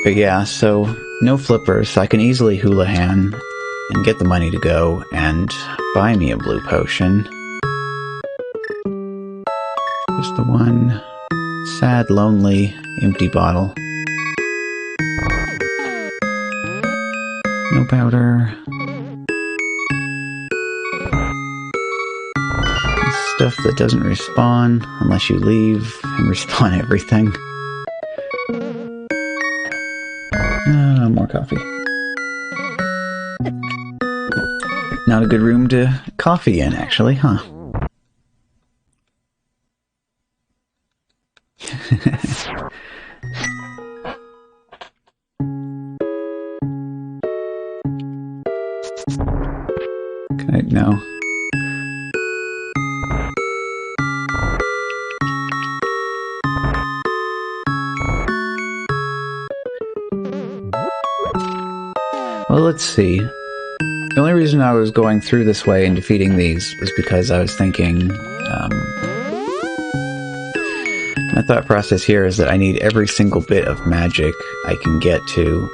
But yeah, so no flippers, so I can easily Houlihan and get the money to go and buy me a blue potion. Just the one sad, lonely, empty bottle. No powder. Stuff that doesn't respawn unless you leave and respawn everything. More coffee. Not a good room to coffee in, actually, huh? Okay, no. Well, let's see. The only reason I was going through this way and defeating these was because I was thinking, my thought process here is that I need every single bit of magic I can get to.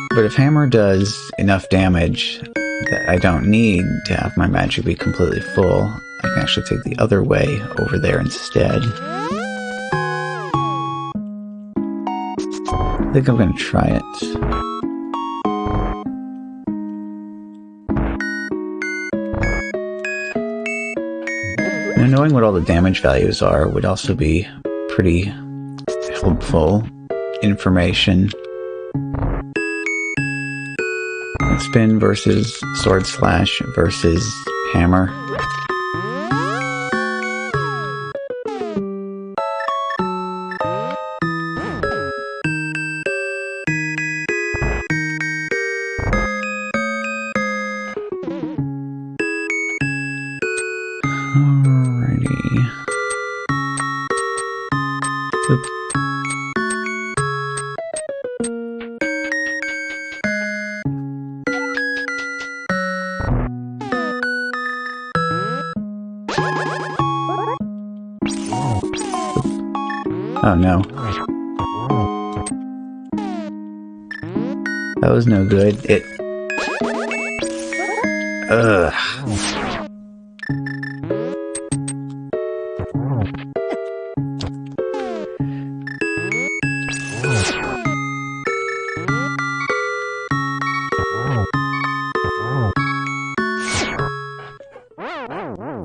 But if Hammer does enough damage that I don't need to have my magic be completely full, I can actually take the other way over there instead. I think I'm going to try it. Now, knowing what all the damage values are would also be pretty helpful information. Spin versus sword slash versus hammer. Oop. Oh no. That was no good. Ugh.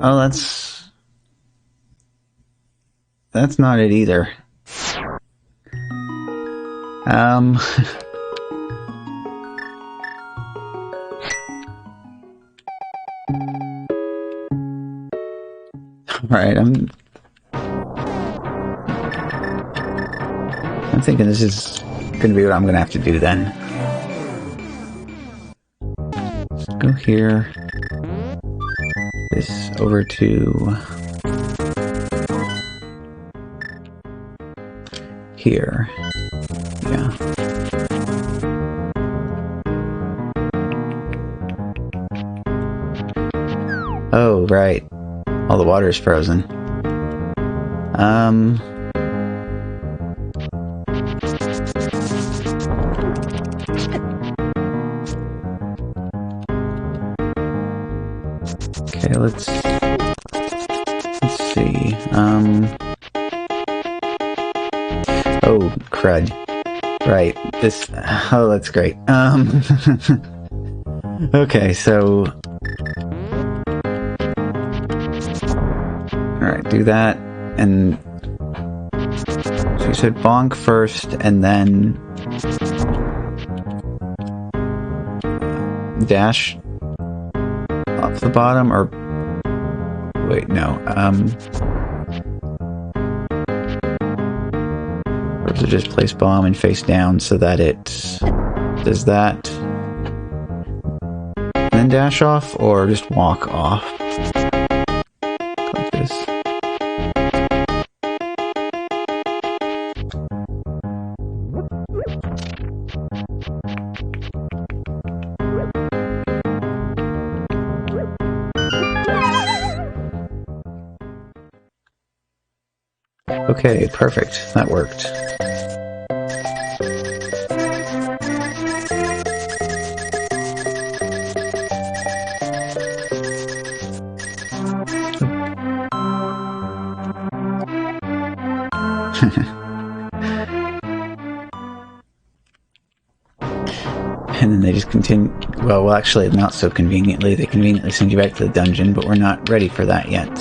Oh, that's not it either. Alright, I'm thinking this is gonna be what I'm gonna have to do then. Let's go here. This over to here. Yeah. Oh, right. All the water is frozen. Okay, let's see. Oh, crud. Right, this... Oh, that's great. Okay, so... Alright, do that, and... So you said bonk first, and then... dash off the bottom, or... Wait, no, or to just place bomb and face down so that it does that. And then dash off, or just walk off. Like this. Okay, perfect. That worked. And then they just continue... Well, actually, not so conveniently. They conveniently send you back to the dungeon, but we're not ready for that yet.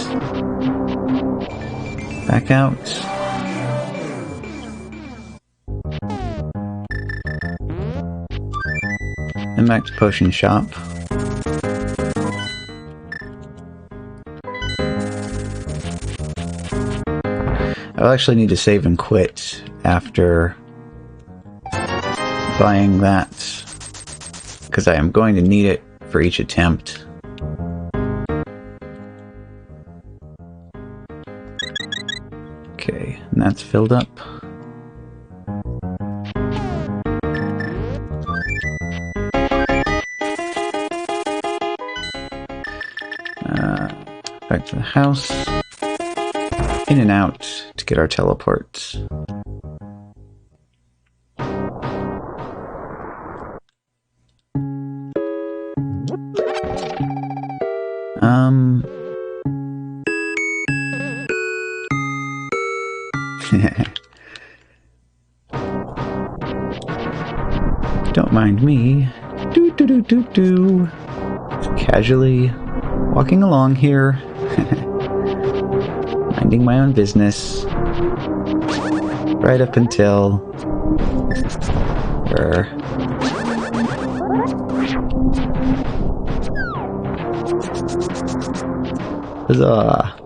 Back out. And back to potion shop. I'll actually need to save and quit after buying that, because I am going to need it for each attempt. Okay, and that's filled up. Back to the house. In and out to get our teleport. Don't mind me. Just casually walking along here. Minding my own business. Right up until... Huzzah!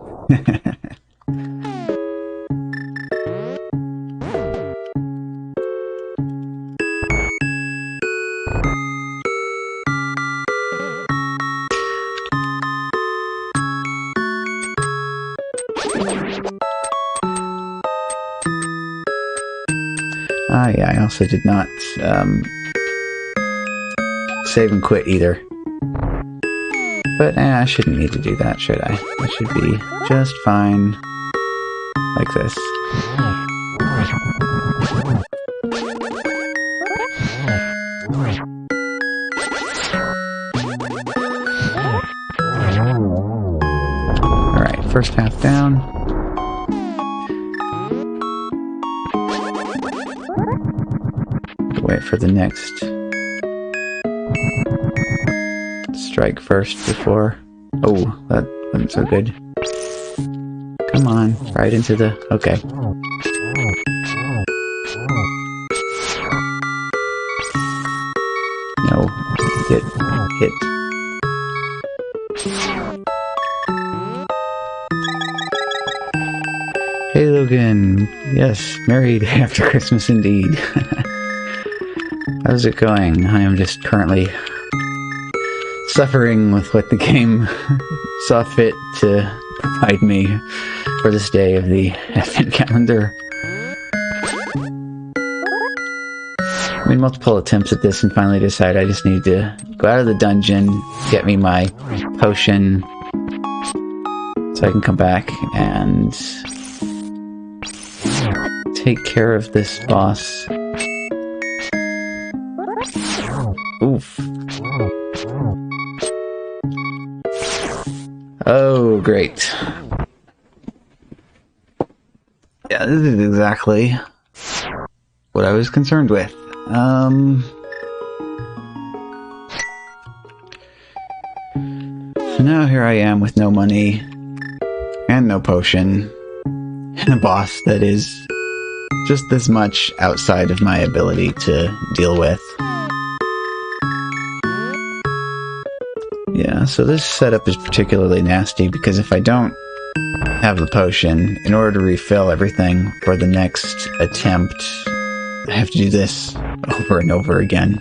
Yeah, I also did not save and quit either. But I shouldn't need to do that, should I? It should be just fine like this. Alright, first half down. Wait for the next strike first before... Oh, that wasn't so good. Come on, right into the... Okay. No. Hit. Hey Logan! Yes, married after Christmas indeed. How's it going? I am just currently suffering with what the game saw fit to provide me for this day of the Advent calendar. I made multiple attempts at this and finally decided I just need to go out of the dungeon, get me my potion, so I can come back and take care of this boss. Oof. Oh, great. Yeah, this is exactly what I was concerned with. So now here I am with no money and no potion and a boss that is just this much outside of my ability to deal with. Yeah, so this setup is particularly nasty because if I don't have the potion, in order to refill everything for the next attempt, I have to do this over and over again.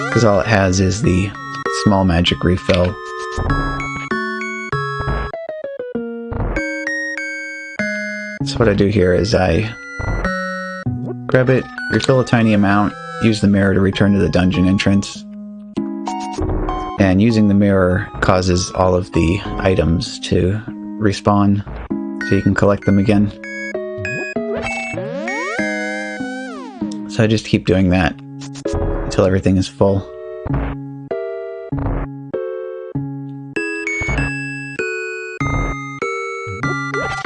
Because all it has is the small magic refill. So what I do here is I grab it, refill a tiny amount, use the mirror to return to the dungeon entrance. And using the mirror causes all of the items to respawn, so you can collect them again. So I just keep doing that until everything is full.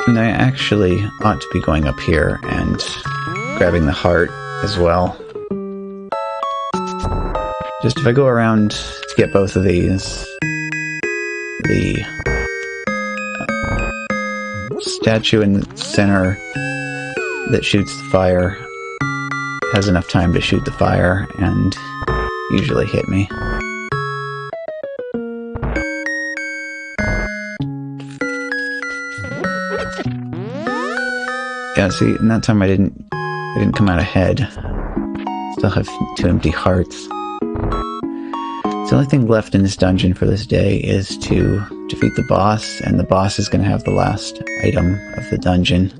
And I actually ought to be going up here and grabbing the heart as well. Just if I go around to get both of these, the statue in the center that shoots the fire has enough time to shoot the fire and usually hit me. Yeah, see, and that time I didn't come out ahead. Still have 2 empty hearts. The only thing left in this dungeon for this day is to defeat the boss, and the boss is going to have the last item of the dungeon.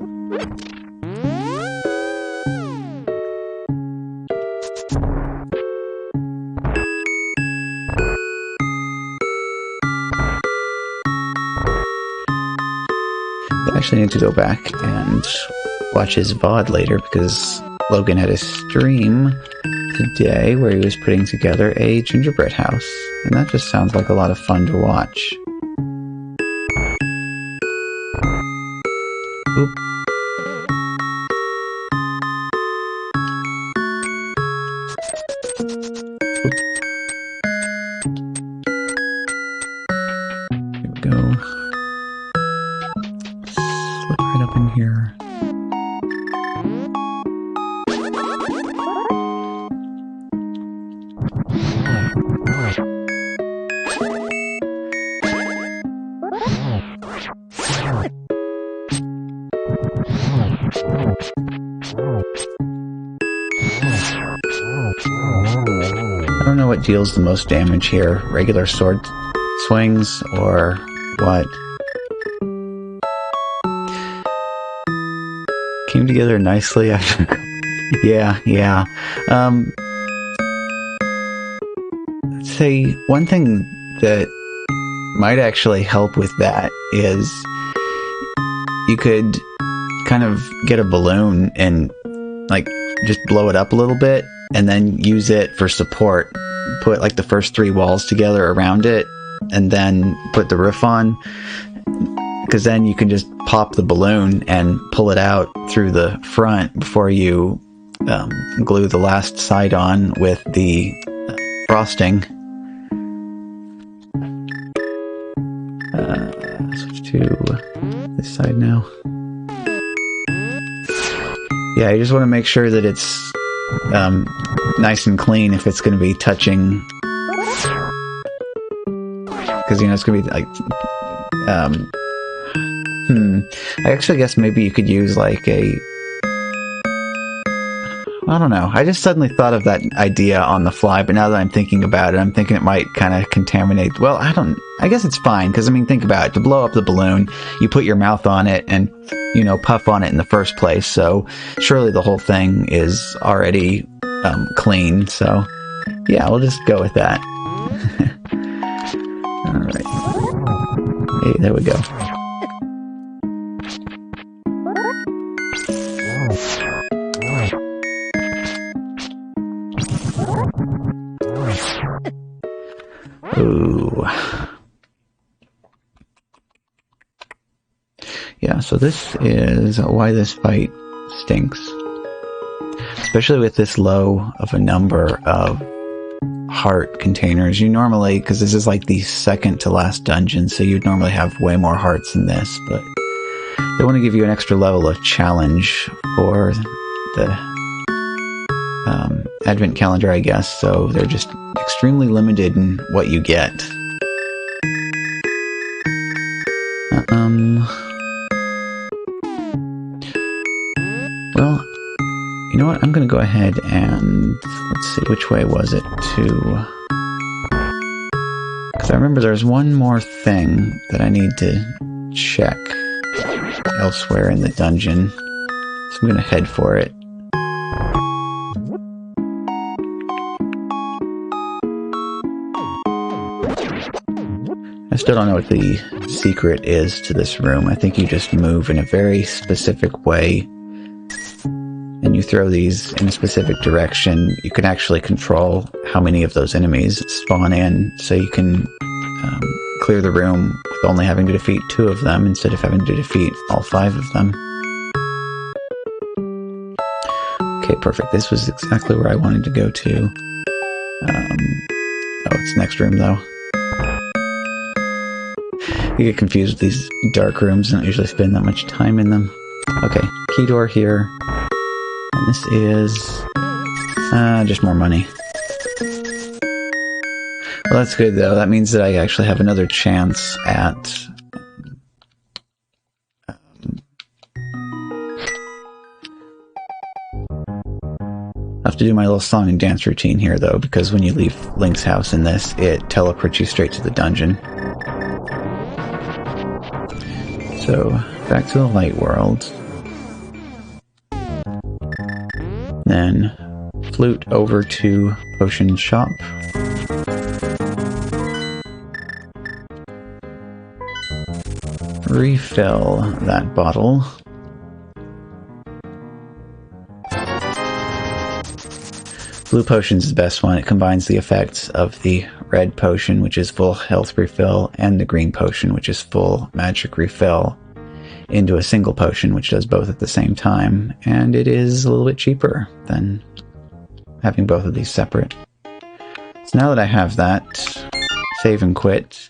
I actually need to go back and watch his VOD later, because Logan had a stream today where he was putting together a gingerbread house, and that just sounds like a lot of fun to watch. Oop. Oop. Here we go. Slip right up in here. I don't know what deals the most damage here, regular sword swings or what. Came together nicely after. yeah. I'd say one thing that might actually help with that is you could kind of get a balloon and like just blow it up a little bit and then use it for support. Put like the first 3 walls together around it and then put the roof on, because then you can just pop the balloon and pull it out through the front before you glue the last side on with the frosting. Switch to this side now. Yeah, you just want to make sure that it's nice and clean if it's going to be touching, because you know it's going to be like I actually guess maybe you could use like a, I don't know, I just suddenly thought of that idea on the fly, but now that I'm thinking about it, I'm thinking it might kind of contaminate. Well, I guess it's fine, because I mean, think about it. To blow up the balloon, you put your mouth on it and, you know, puff on it in the first place, so surely the whole thing is already clean, so yeah, we'll just go with that. Alright. Hey, there we go. Ooh. Yeah, so this is why this fight stinks. Especially with this low of a number of heart containers. You normally, because this is like the second to last dungeon, so you'd normally have way more hearts than this, but they want to give you an extra level of challenge for the Advent calendar, I guess, so they're just extremely limited in what you get. Well, you know what? I'm going to go ahead and let's see, which way was it to? Because I remember there's one more thing that I need to check elsewhere in the dungeon, so I'm going to head for it. I still don't know what the secret is to this room. I think you just move in a very specific way, and you throw these in a specific direction. You can actually control how many of those enemies spawn in, so you can clear the room with only having to defeat 2 of them instead of having to defeat all 5 of them. Okay, perfect. This was exactly where I wanted to go to. Oh, it's next room though. You get confused with these dark rooms and don't usually spend that much time in them. Okay, key door here. And this is just more money. Well, that's good though. That means that I actually have another chance at have to do my little song and dance routine here, though, because when you leave Link's house in this, it teleports you straight to the dungeon. So, back to the light world. Then, flute over to potion shop. Refill that bottle. Blue potion's the best one. It combines the effects of the red potion, which is full health refill, and the green potion, which is full magic refill, into a single potion, which does both at the same time. And it is a little bit cheaper than having both of these separate. So now that I have that, save and quit.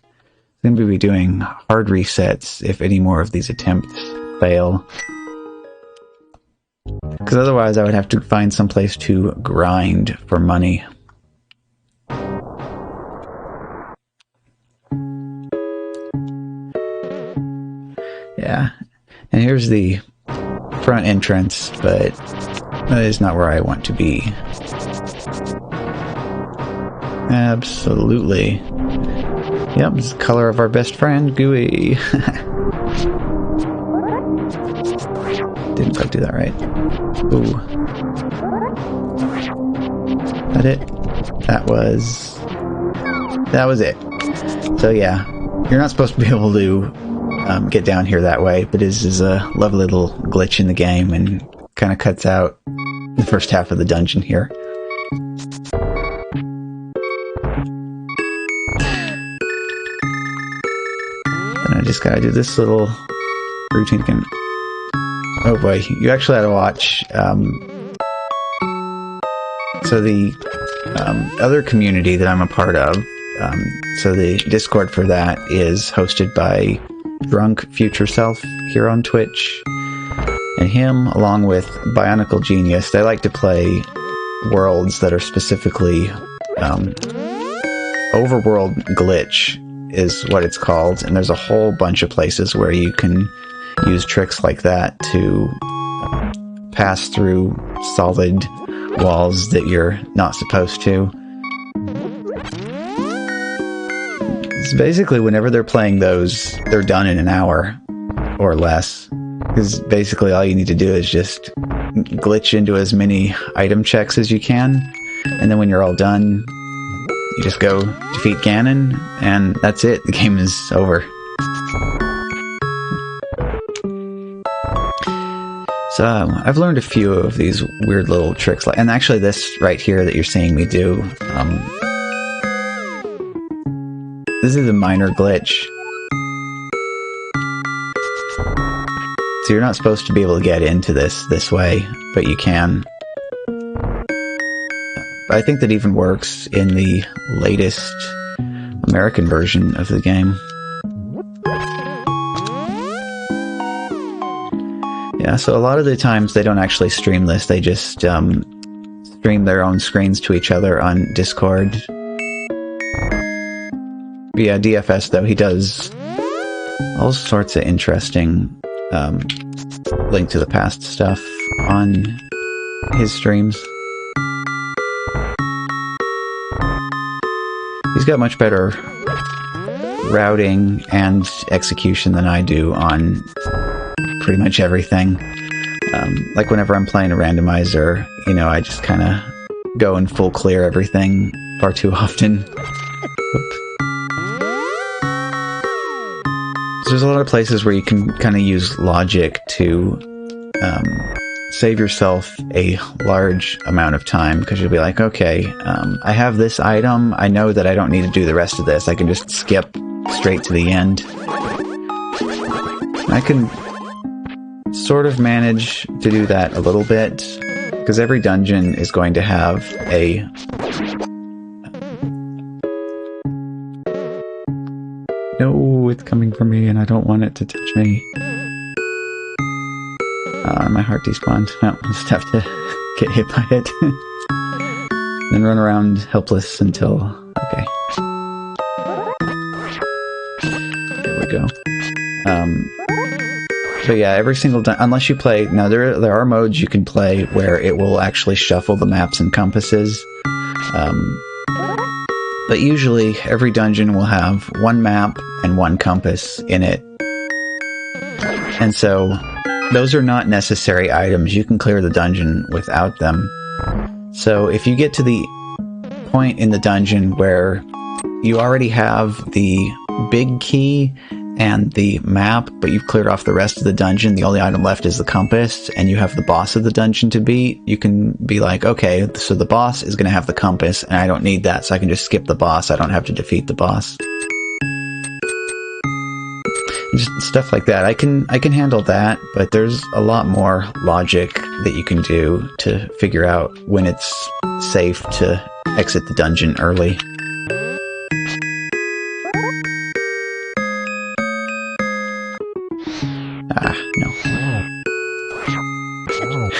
I'm going to be doing hard resets if any more of these attempts fail. Because otherwise I would have to find some place to grind for money. Yeah, and here's the front entrance, but that is not where I want to be. Absolutely. Yep, it's the color of our best friend, Gooey. Didn't quite do that right. Ooh. That it? That was it. So yeah, you're not supposed to be able to get down here that way, but this is a lovely little glitch in the game and kind of cuts out the first half of the dungeon here. And I just gotta do this little routine again. Oh boy, you actually had to watch. So the other community that I'm a part of, so the Discord for that is hosted by Drunk Future Self here on Twitch. And him, along with Bionicle Genius, they like to play worlds that are specifically overworld glitch is what it's called. And there's a whole bunch of places where you can use tricks like that to pass through solid walls that you're not supposed to. It's basically whenever they're playing those, they're done in an hour or less. Because basically all you need to do is just glitch into as many item checks as you can, and then when you're all done, you just go defeat Ganon, and that's it. The game is over. So I've learned a few of these weird little tricks, and actually this right here that you're seeing me do, this is a minor glitch. So you're not supposed to be able to get into this way, but you can. But I think that even works in the latest American version of the game. Yeah, so a lot of the times they don't actually stream this, they just stream their own screens to each other on Discord. Yeah, DFS though, he does all sorts of interesting Link to the Past stuff on his streams. He's got much better routing and execution than I do on pretty much everything. Like whenever I'm playing a randomizer, you know, I just kind of go and full clear everything far too often. So there's a lot of places where you can kind of use logic to save yourself a large amount of time, because you'll be like, okay, I have this item, I know that I don't need to do the rest of this, I can just skip straight to the end. I can sort of manage to do that a little bit, because every dungeon is going to have a no, it's coming for me and I don't want it to touch me. My heart despawned. Well, I'll just have to get hit by it. Then run around helpless until... Okay. There we go. So yeah, every single unless you play now, there are modes you can play where it will actually shuffle the maps and compasses. But usually every dungeon will have one map and one compass in it. And so those are not necessary items. You can clear the dungeon without them. So if you get to the point in the dungeon where you already have the big key and the map, but you've cleared off the rest of the dungeon, the only item left is the compass, and you have the boss of the dungeon to beat, you can be like, okay, so the boss is going to have the compass, and I don't need that, so I can just skip the boss. I don't have to defeat the boss. Just stuff like that. I can handle that, but there's a lot more logic that you can do to figure out when it's safe to exit the dungeon early. Ah, no.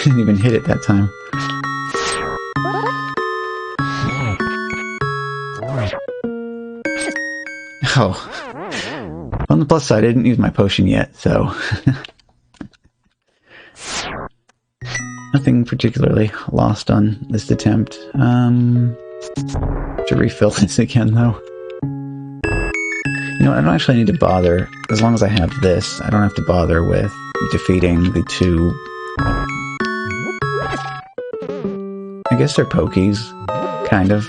Didn't even hit it that time. Oh. On the plus side, I didn't use my potion yet, so... Nothing particularly lost on this attempt. To refill this again, though. You know, I don't actually need to bother. As long as I have this, I don't have to bother with defeating the two... I guess they're pokies, kind of.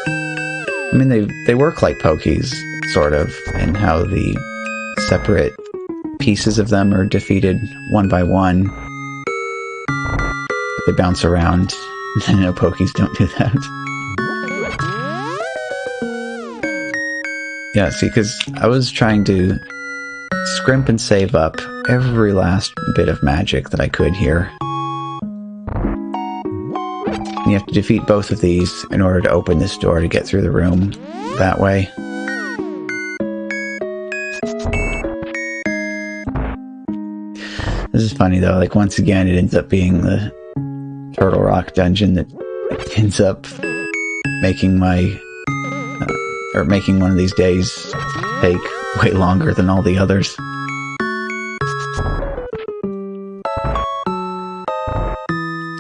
I mean, they work like pokies, sort of, in how the separate pieces of them are defeated one by one. But they bounce around. No, pokies don't do that. Yeah, see, because I was trying to scrimp and save up every last bit of magic that I could here. And you have to defeat both of these in order to open this door to get through the room that way. This is funny though, like once again it ends up being the Turtle Rock dungeon that ends up making my... or making one of these days take way longer than all the others.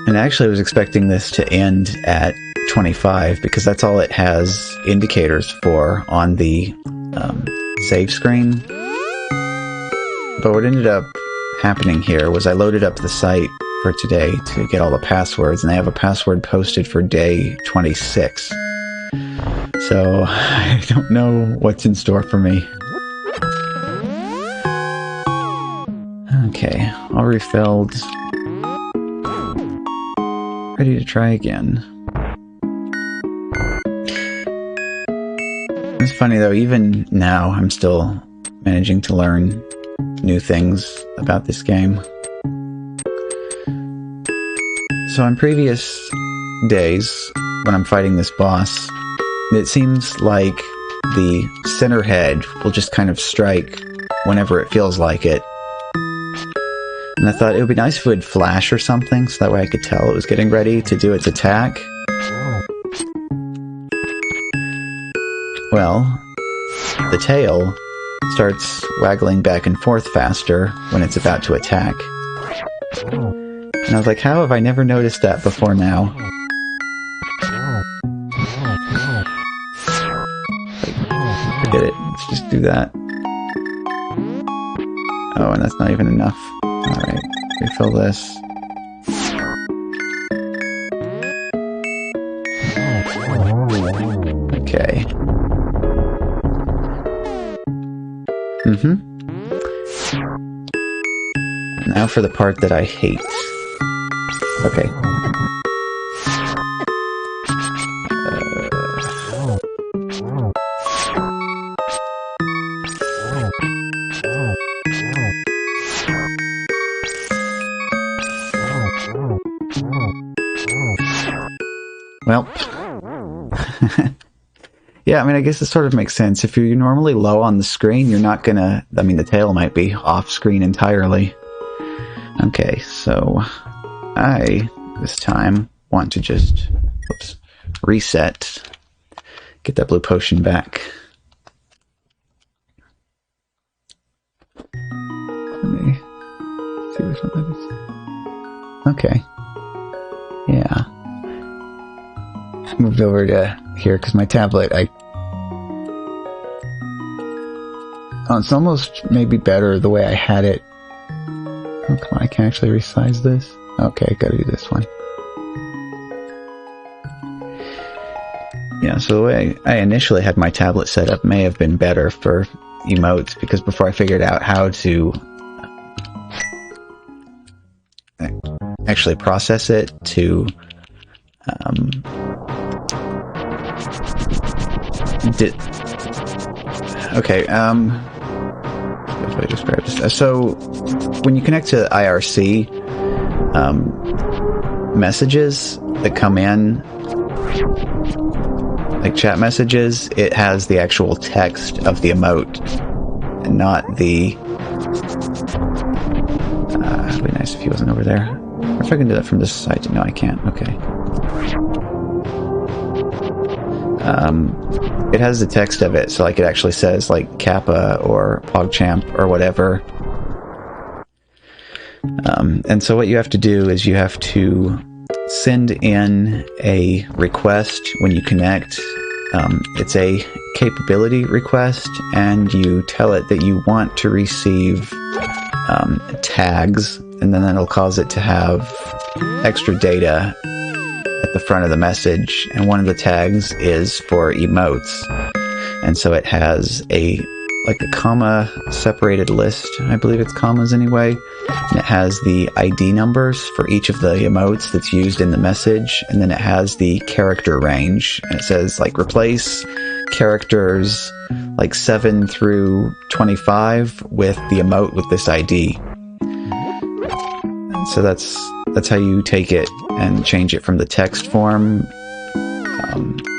And actually I was expecting this to end at 25 because that's all it has indicators for on the save screen. But what ended up happening here was I loaded up the site for today to get all the passwords, and they have a password posted for day 26. So I don't know what's in store for me. Okay, all refilled. Ready to try again. It's funny though, even now I'm still managing to learn new things about this game. So on previous days, when I'm fighting this boss, it seems like the center head will just kind of strike whenever it feels like it. And I thought it would be nice if it would flash or something, so that way I could tell it was getting ready to do its attack. Well, the tail starts waggling back and forth faster when it's about to attack. And I was like, how have I never noticed that before now? Forget it, let's just do that. Oh, and that's not even enough. Alright, refill this. Okay. Now for the part that I hate. Okay. Well. Yeah, I mean, I guess it sort of makes sense. If you're normally low on the screen, you're not gonna... I mean, the tail might be off screen entirely. Okay, so I, this time, want to just reset. Get that blue potion back. Let me See which one that is. Okay. Yeah. I moved over to here because my tablet, oh, it's almost maybe better the way I had it. Oh, come on, I can actually resize this. Okay, gotta do this one. Yeah, so the way I initially had my tablet set up may have been better for emotes, because before I figured out how to actually process it to okay, how do I describe this? So when you connect to IRC, messages that come in, like chat messages, it has the actual text of the emote and not the it'd be nice if he wasn't over there. I wonder if I can do that from this side. No, I can't. Okay. It has the text of it, so like it actually says like Kappa or PogChamp or whatever. And so what you have to do is you have to send in a request when you connect. It's a capability request, and you tell it that you want to receive tags, and then that'll cause it to have extra data at the front of the message, and one of the tags is for emotes. And so it has a comma separated list. I believe it's commas anyway. And it has the ID numbers for each of the emotes that's used in the message, and then it has the character range. And it says like replace characters like 7 through 25 with the emote with this ID. And so that's how you take it and change it from the text form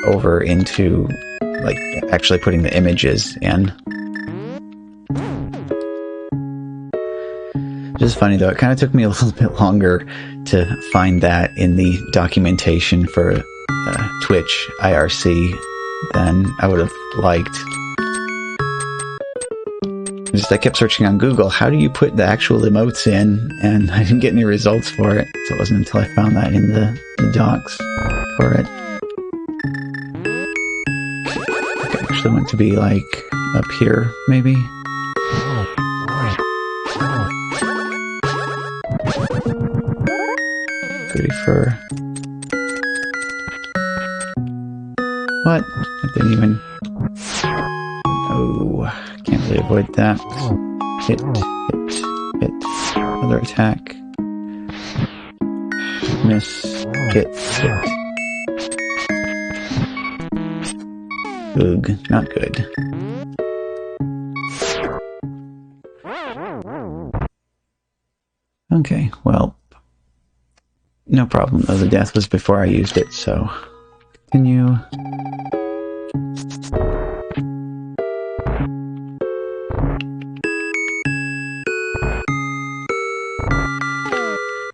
over into like actually putting the images in. Which is funny though, it kind of took me a little bit longer to find that in the documentation for Twitch IRC than I would have liked. I kept searching on Google, how do you put the actual emotes in? And I didn't get any results for it, so it wasn't until I found that in the docs for it. I actually want to be like up here, maybe. Goody fur. What? I didn't even... Oh, can't really avoid that. Hit. Another attack. Miss. Hit. Oog, not good. Okay, well, no problem though. The death was before I used it, so continue.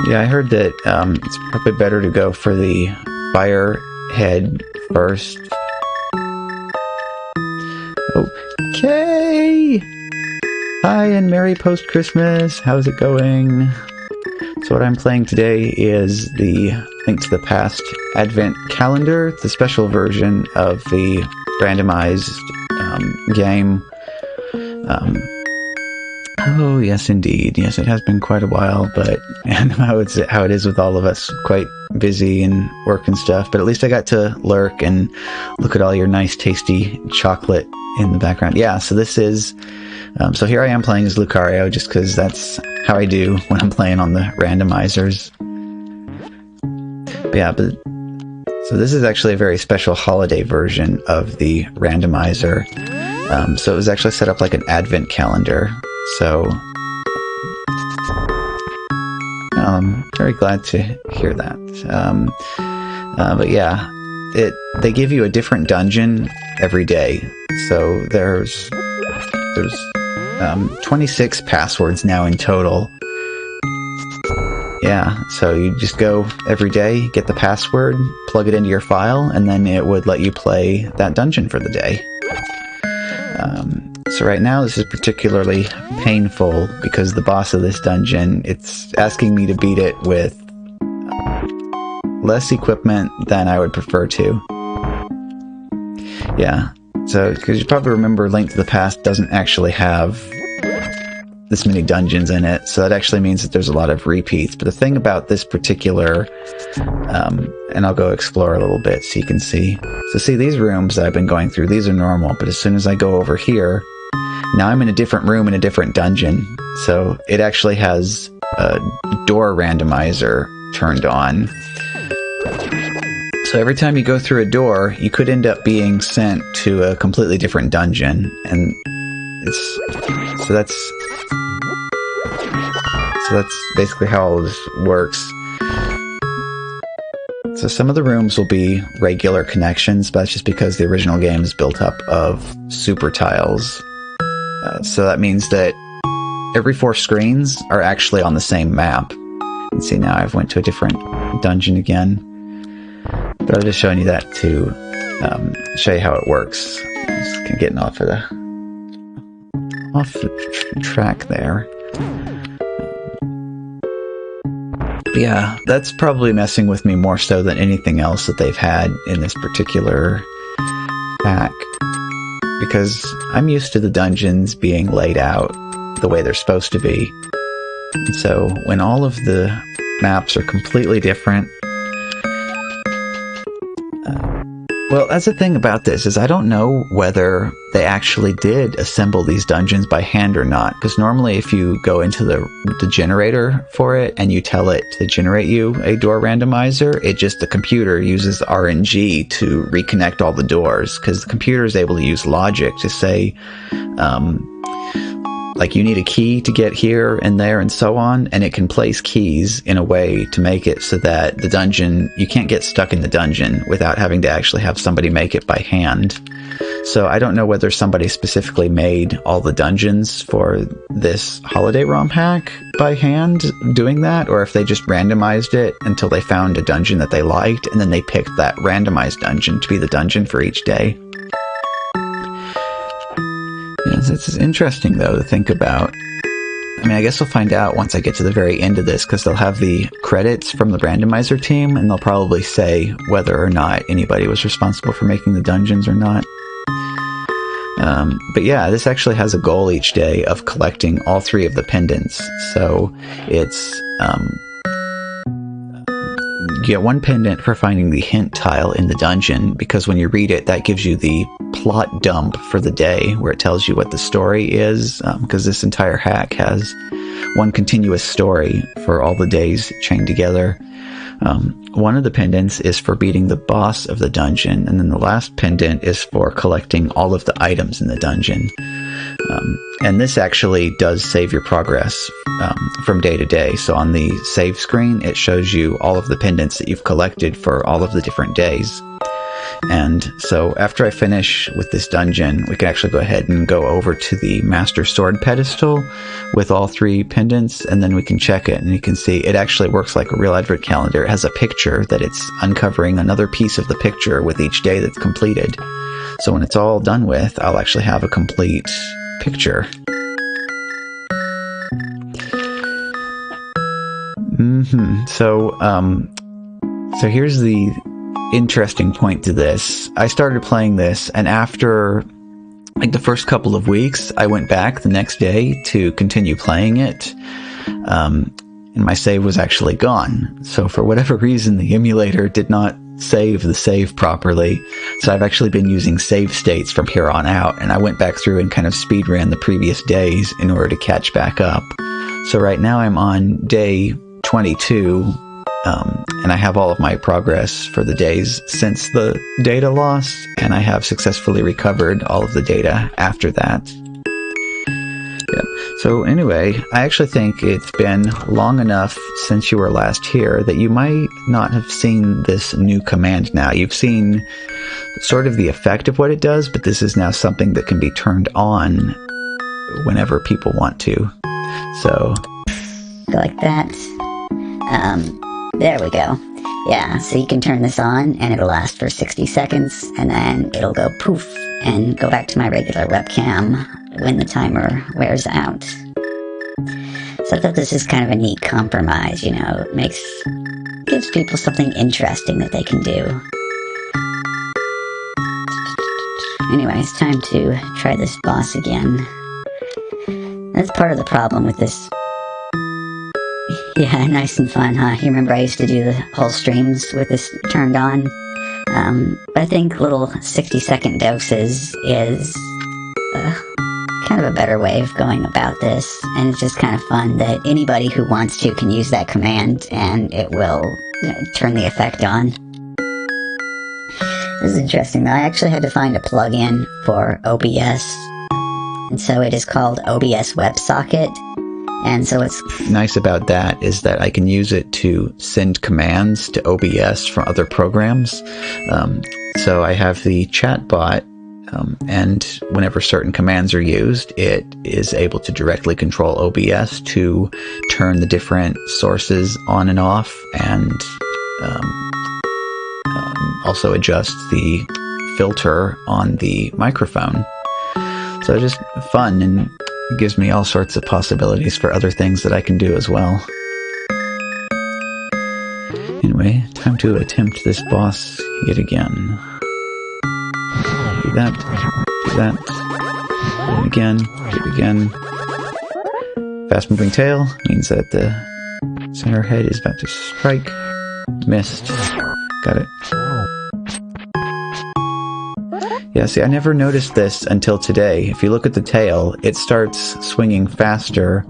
Yeah, I heard that it's probably better to go for the fire head first. Okay! Hi and Merry Post-Christmas! How's it going? So what I'm playing today is the Link to the Past Advent Calendar, the special version of the randomized game. Oh, yes, indeed. Yes, it has been quite a while, but I know how it is with all of us, quite busy and work and stuff, but at least I got to lurk and look at all your nice, tasty chocolate in the background. Yeah, so this is... so here I am playing as Lucario, just because that's how I do when I'm playing on the randomizers. But yeah, so this is actually a very special holiday version of the randomizer. So it was actually set up like an advent calendar. So, very glad to hear that. But yeah, they give you a different dungeon every day. So there's 26 passwords now in total. Yeah, so you just go every day, get the password, plug it into your file, and then it would let you play that dungeon for the day. So right now this is particularly painful because the boss of this dungeon, it's asking me to beat it with less equipment than I would prefer to. Yeah, so because you probably remember Link to the Past doesn't actually have this many dungeons in it, so that actually means that there's a lot of repeats. But the thing about this particular, and I'll go explore a little bit so you can see. So see, these rooms that I've been going through, these are normal, but as soon as I go over here, now I'm in a different room in a different dungeon. So it actually has a door randomizer turned on. So every time you go through a door, you could end up being sent to a completely different dungeon, and that's basically how all this works. So some of the rooms will be regular connections, but that's just because the original game is built up of super tiles. So that means that every 4 screens are actually on the same map. You can see now I've went to a different dungeon again. But I'm just showing you that to show you how it works. Just kind of getting off the track there. But yeah, that's probably messing with me more so than anything else that they've had in this particular pack. Because I'm used to the dungeons being laid out the way they're supposed to be. And so when all of the maps are completely different, well, that's the thing about this, is I don't know whether they actually did assemble these dungeons by hand or not. Because normally if you go into the generator for it and you tell it to generate you a door randomizer, the computer uses RNG to reconnect all the doors. Because the computer is able to use logic to say, like, you need a key to get here and there and so on, and it can place keys in a way to make it so that the dungeon, you can't get stuck in the dungeon without having to actually have somebody make it by hand. So I don't know whether somebody specifically made all the dungeons for this holiday ROM hack by hand doing that, or if they just randomized it until they found a dungeon that they liked, and then they picked that randomized dungeon to be the dungeon for each day. It's interesting, though, to think about. I mean, I guess we'll find out once I get to the very end of this, because they'll have the credits from the randomizer team, and they'll probably say whether or not anybody was responsible for making the dungeons or not. But yeah, this actually has a goal each day of collecting all 3 of the pendants. So it's... you get 1 pendant for finding the hint tile in the dungeon, because when you read it, that gives you the plot dump for the day, where it tells you what the story is, because this entire hack has 1 continuous story for all the days chained together. 1 of the pendants is for beating the boss of the dungeon, and then the last pendant is for collecting all of the items in the dungeon. And this actually does save your progress from day to day. So on the save screen, it shows you all of the pendants that you've collected for all of the different days. And so after I finish with this dungeon, we can actually go ahead and go over to the Master Sword pedestal with all 3 pendants, and then we can check it, and you can see it actually works like a real Advent calendar. It has a picture that it's uncovering another piece of the picture with each day that's completed. So when it's all done with, I'll actually have a complete picture. So here's the interesting point to this. I started playing this, and after like the first couple of weeks, I went back the next day to continue playing it, and my save was actually gone. So for whatever reason, the emulator did not save the save properly. So I've actually been using save states from here on out, and I went back through and kind of speed ran the previous days in order to catch back up. So right now I'm on day 22, and I have all of my progress for the days since the data loss, and I have successfully recovered all of the data after that. Yep. So anyway, I actually think it's been long enough since you were last here that you might not have seen this new command now. You've seen sort of the effect of what it does, but this is now something that can be turned on whenever people want to. So go like that. There we go. Yeah, so you can turn this on and it'll last for 60 seconds and then it'll go poof and go back to my regular webcam when the timer wears out. So I thought this is kind of a neat compromise, you know. It gives people something interesting that they can do. Anyway, it's time to try this boss again. That's part of the problem with this. Yeah, nice and fun, huh? You remember I used to do the whole streams with this turned on? I think little 60-second doses is kind of a better way of going about this, and it's just kind of fun that anybody who wants to can use that command and it will turn the effect on. This is interesting though. I actually had to find a plugin for OBS, and so it is called OBS WebSocket. And so what's nice about that is that I can use it to send commands to OBS from other programs. So I have the chat bot, and whenever certain commands are used, it is able to directly control OBS to turn the different sources on and off, and also adjust the filter on the microphone. So it's just fun, and it gives me all sorts of possibilities for other things that I can do as well. Anyway, time to attempt this boss yet again. Do that, do that, do it again, do it again. Fast moving tail means that the center head is about to strike. Missed. Got it. Yeah, see, I never noticed this until today. If you look at the tail, it starts swinging faster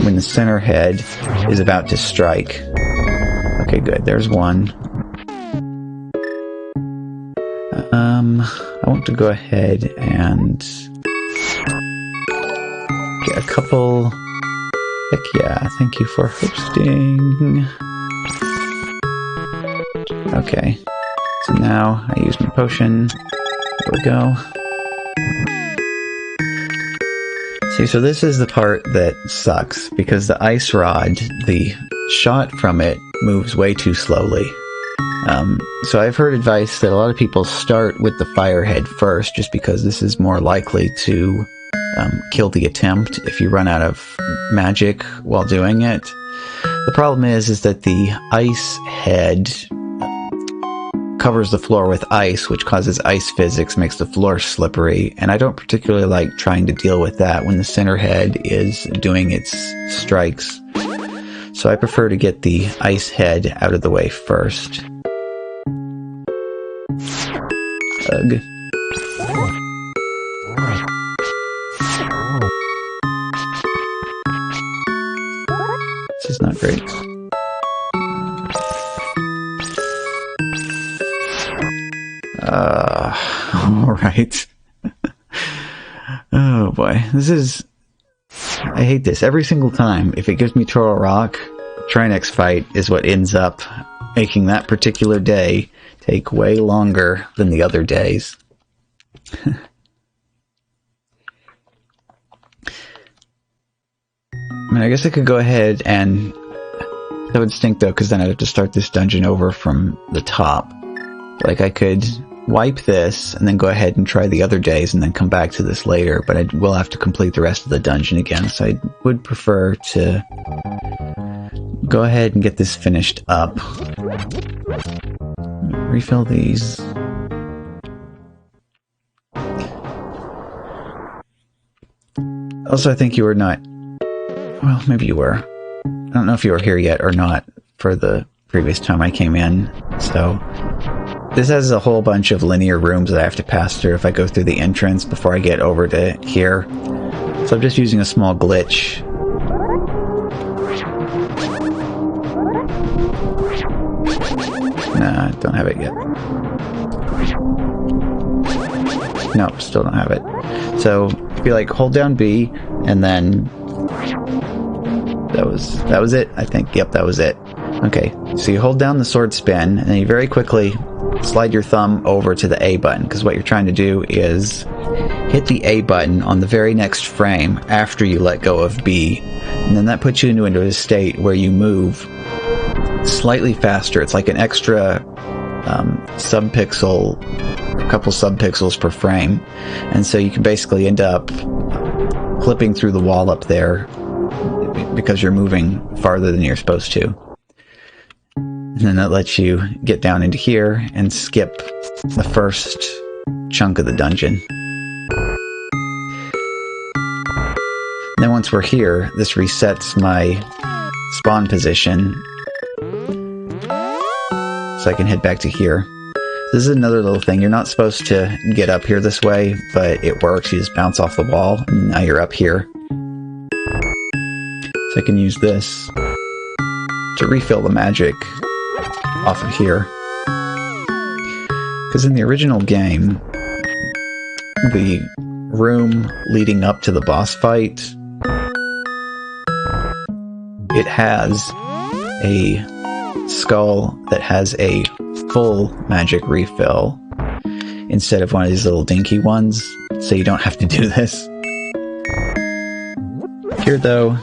when the center head is about to strike. Okay, good. There's one. I want to go ahead and get a couple. Heck yeah, thank you for hosting. Okay. So now I use my potion. There we go. See, so this is the part that sucks, because the ice rod, the shot from it moves way too slowly. So I've heard advice that a lot of people start with the fire head first, just because this is more likely to kill the attempt if you run out of magic while doing it. The problem is that the ice head covers the floor with ice, which causes ice physics, makes the floor slippery, and I don't particularly like trying to deal with that when the center head is doing its strikes. So I prefer to get the ice head out of the way first. Ugh. This is not great. Alright. Oh boy. I hate this. Every single time, if it gives me Turtle Rock, Trinex fight is what ends up making that particular day take way longer than the other days. I mean, I guess I could go ahead and... That would stink though, because then I'd have to start this dungeon over from the top. Like, I could wipe this, and then go ahead and try the other days, and then come back to this later, but I will have to complete the rest of the dungeon again, so I would prefer to go ahead and get this finished up. Refill these. Also, I think you were not... Well, maybe you were. I don't know if you were here yet or not for the previous time I came in, so... This has a whole bunch of linear rooms that I have to pass through if I go through the entrance before I get over to here. So I'm just using a small glitch. Nah, don't have it yet. Nope, still don't have it. So if you like hold down B and then that was it, I think. Yep, that was it. Okay, so you hold down the sword spin and then you very quickly slide your thumb over to the A button, because what you're trying to do is hit the A button on the very next frame after you let go of B, and then that puts you into a state where you move slightly faster. It's like an extra subpixel couple subpixels per frame, and so you can basically end up clipping through the wall up there because you're moving farther than you're supposed to. And then that lets you get down into here and skip the first chunk of the dungeon. And then once we're here, this resets my spawn position, so I can head back to here. This is another little thing. You're not supposed to get up here this way, but it works. You just bounce off the wall, and now you're up here. So I can use this to refill the magic off of here. Because in the original game, the room leading up to the boss fight, it has a skull that has a full magic refill instead of one of these little dinky ones, so you don't have to do this. Here though,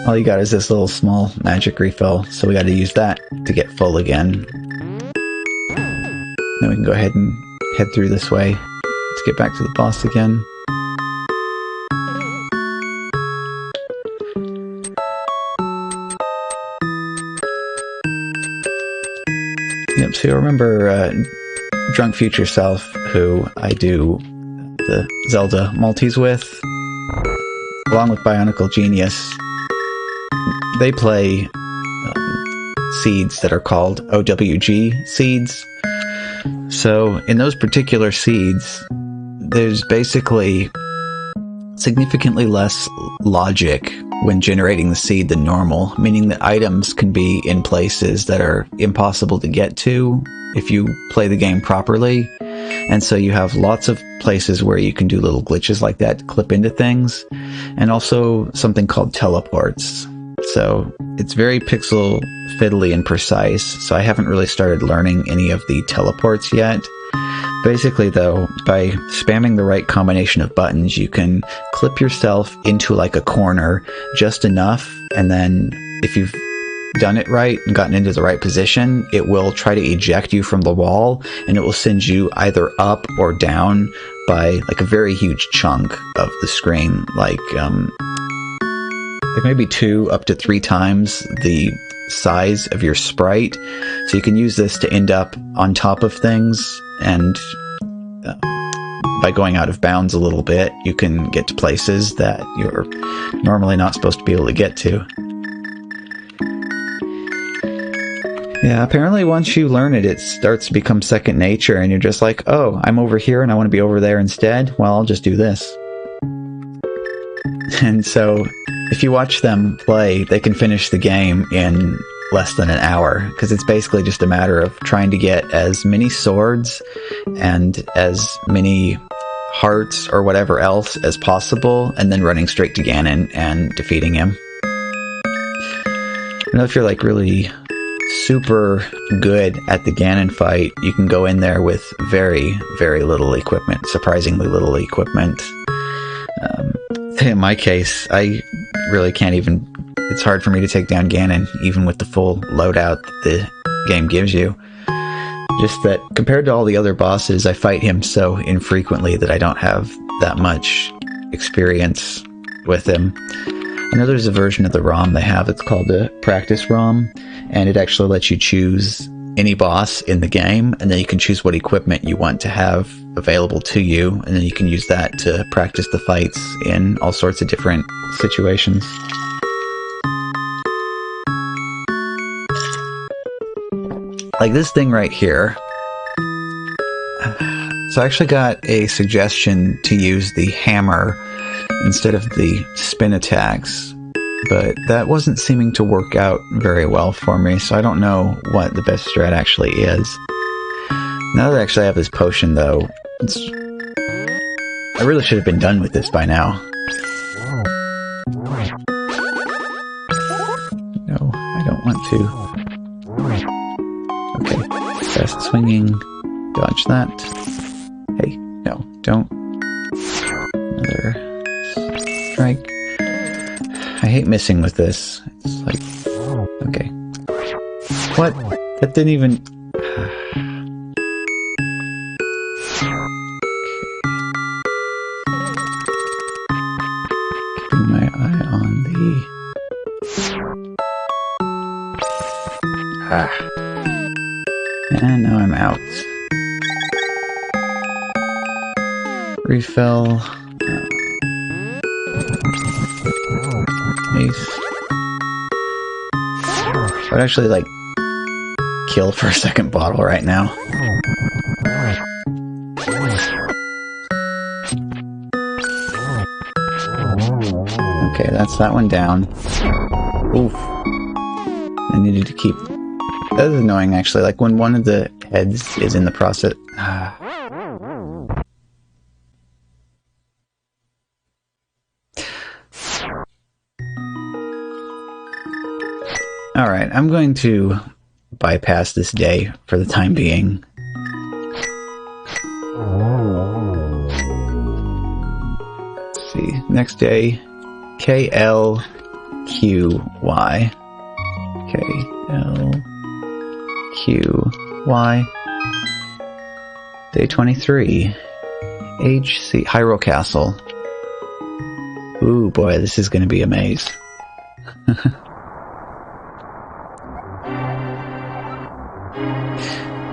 all you got is this little small magic refill, so we got to use that to get full again. Then we can go ahead and head through this way to get back to the boss again. Yep, so you'll remember Drunk Future Self, who I do the Zelda multis with, along with Bionicle Genius. They play seeds that are called OWG seeds. So in those particular seeds, there's basically significantly less logic when generating the seed than normal, meaning that items can be in places that are impossible to get to if you play the game properly. And so you have lots of places where you can do little glitches like that to clip into things, and also something called teleports. So it's very pixel fiddly and precise, so I haven't really started learning any of the teleports yet. Basically though, by spamming the right combination of buttons, you can clip yourself into like a corner just enough, and then if you've done it right and gotten into the right position, it will try to eject you from the wall, and it will send you either up or down by like a very huge chunk of the screen, like maybe 2 up to 3 times the size of your sprite. So you can use this to end up on top of things, and by going out of bounds a little bit, you can get to places that you're normally not supposed to be able to get to. Yeah, apparently once you learn it, it starts to become second nature, and you're just like, oh, I'm over here and I want to be over there instead. Well, I'll just do this. And so if you watch them play, they can finish the game in less than an hour, because it's basically just a matter of trying to get as many swords and as many hearts or whatever else as possible, and then running straight to Ganon and defeating him. You know, if you're like really super good at the Ganon fight, you can go in there with very, very little equipment, surprisingly little equipment. In my case, I really can't even, it's hard for me to take down Ganon, even with the full loadout that the game gives you. Just that, compared to all the other bosses, I fight him so infrequently that I don't have that much experience with him. I know there's a version of the ROM they have, it's called the Practice ROM, and it actually lets you choose any boss in the game, and then you can choose what equipment you want to have available to you, and then you can use that to practice the fights in all sorts of different situations. Like this thing right here. So I actually got a suggestion to use the hammer instead of the spin attacks, but that wasn't seeming to work out very well for me, so I don't know what the best strat actually is. Now that I actually have this potion, though, I really should have been done with this by now. No, I don't want to. Okay, fast swinging, dodge that. Hey, no, don't. Another strike. I hate missing with this. It's like, okay. What? That didn't even... Ah. And now I'm out. Refill. Ace. I would actually, like, kill for a second bottle right now. Okay, that's that one down. Oof. I needed to keep... That is annoying, actually. Like, when one of the heads is in the process... Alright, I'm going to bypass this day for the time being. Let's see. Next day, KLQY. KLQY. Day 23. Hc Hyrule Castle. Ooh boy, this is going to be a maze.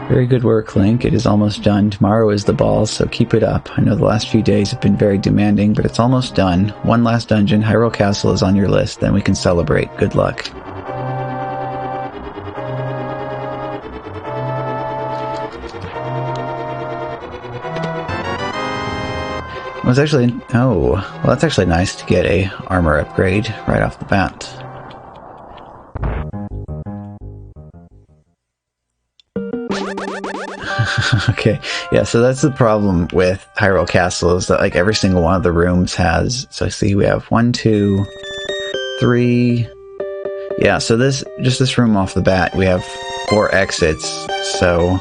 Very good work, Link. It is almost done. Tomorrow is the ball, so keep it up. I know the last few days have been very demanding, but it's almost done. One last dungeon, Hyrule Castle, is on your list. Then we can celebrate. Good luck. It was actually... Oh, well, that's actually nice to get a armor upgrade right off the bat. Okay, yeah, so that's the problem with Hyrule Castle, is that, like, every single one of the rooms has... So see, we have 1, 2, 3... Yeah, so this room off the bat, we have 4 exits, so...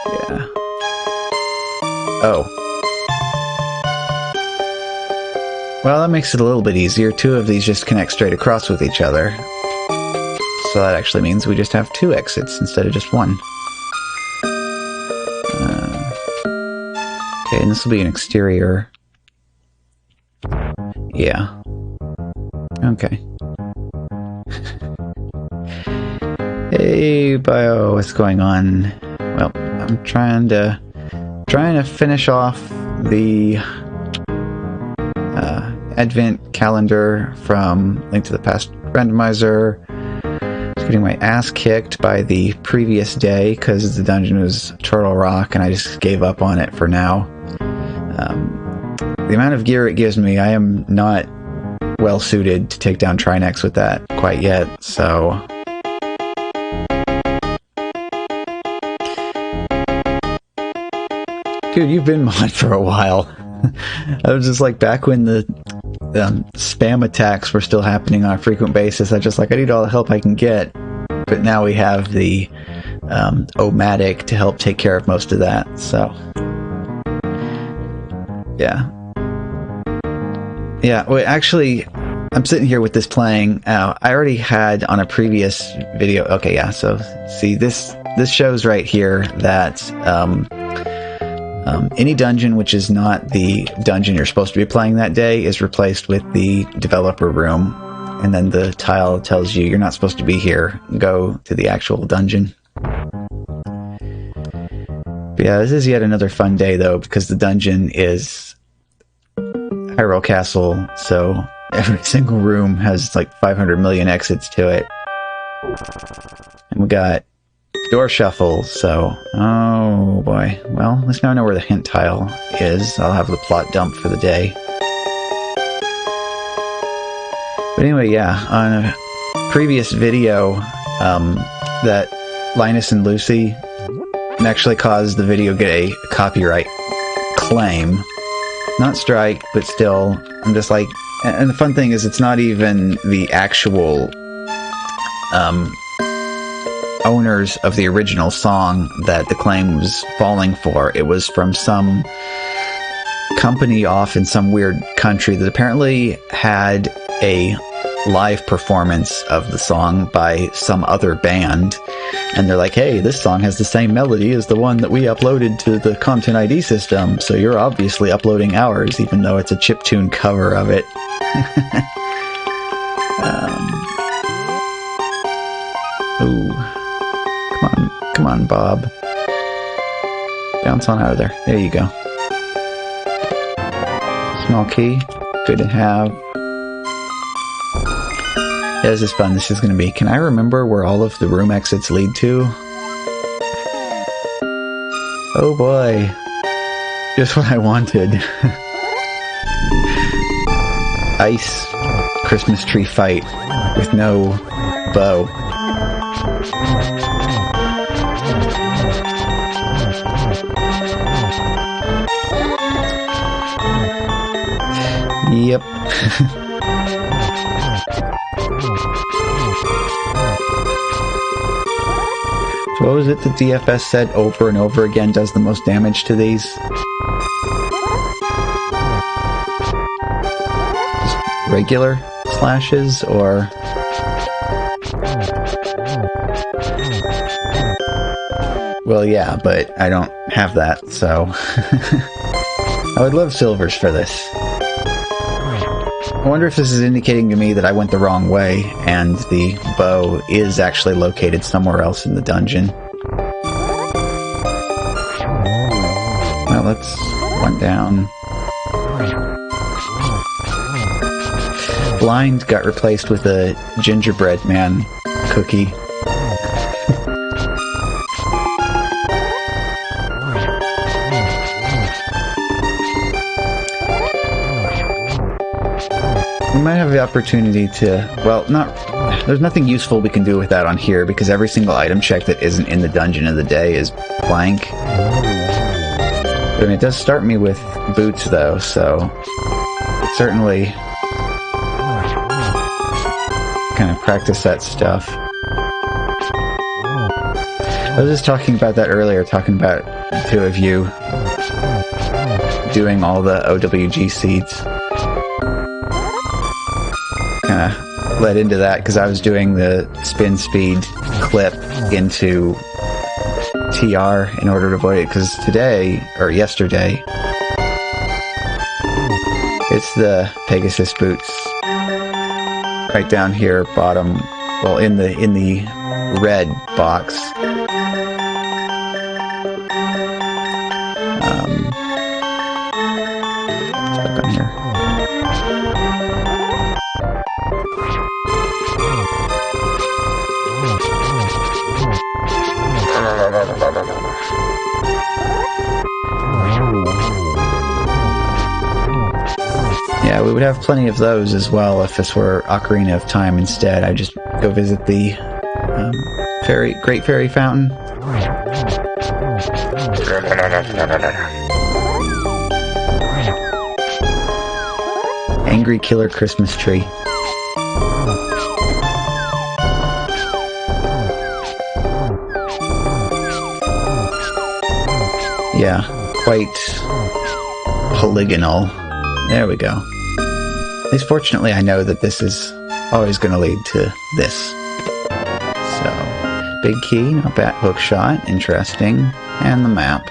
Yeah. Oh. Well, that makes it a little bit easier. 2 of these just connect straight across with each other. So that actually means we just have 2 exits instead of just 1. Okay, and this will be an exterior. Yeah. Okay. Hey, Bio, what's going on? Well, I'm trying to finish off the Advent calendar from Link to the Past randomizer. Getting my ass kicked by the previous day because the dungeon was Turtle Rock and I just gave up on it for now. The amount of gear it gives me, I am not well suited to take down Trinex with that quite yet, so... Dude, you've been mod for a while. I was just like, back when the spam attacks were still happening on a frequent basis, I just like, I need all the help I can get. But now we have the Omatic to help take care of most of that, so... Yeah. Yeah, well, actually, I'm sitting here with this playing. I already had on a previous video... Okay, yeah, so, see, this shows right here that any dungeon which is not the dungeon you're supposed to be playing that day is replaced with the developer room. And then the tile tells you you're not supposed to be here. Go to the actual dungeon. But yeah, this is yet another fun day, though, because the dungeon is Hyrule Castle, so every single room has like 500 million exits to it. And we got door shuffle, so... Oh, boy. Well, at least now I know where the hint tile is. I'll have the plot dump for the day. But anyway, yeah, on a previous video, that Linus and Lucy actually caused the video get a copyright claim. Not strike, but still, I'm just like... And the fun thing is, it's not even the actual owners of the original song that the claim was falling for. It was from some company off in some weird country that apparently had a live performance of the song by some other band, and they're like, hey, this song has the same melody as the one that we uploaded to the Content ID system, so you're obviously uploading ours, even though it's a chiptune cover of it. on, Bob. Bounce on out of there. There you go. Small key. Good to have. Yeah, this is fun. This is going to be... Can I remember where all of the room exits lead to? Oh boy. Just what I wanted. Ice Christmas tree fight with no bow. Yep. So what was it that DFS said over and over again does the most damage to these? Just regular slashes, or... Well, yeah, but I don't have that, so... I would love silvers for this. I wonder if this is indicating to me that I went the wrong way, and the bow is actually located somewhere else in the dungeon. Well, let's run down. Blind got replaced with a gingerbread man cookie. We might have the opportunity to, well, there's nothing useful we can do with that on here, because every single item check that isn't in the dungeon of the day is blank. But I mean, it does start me with boots, though, so certainly kind of practice that stuff. I was just talking about that earlier, talking about the two of you doing all the OWG seeds. Kind of led into that because I was doing the spin speed clip into TR in order to avoid it, because today, or yesterday, it's the Pegasus boots right down here, bottom, well, in the red box. Stuck on here. Yeah, we would have plenty of those as well if this were Ocarina of Time instead. I'd just go visit the Great Fairy Fountain. Angry Killer Christmas Tree. Yeah, quite polygonal. There we go. At least fortunately I know that this is always going to lead to this. So, big key, not bad, hook shot, interesting, and the map.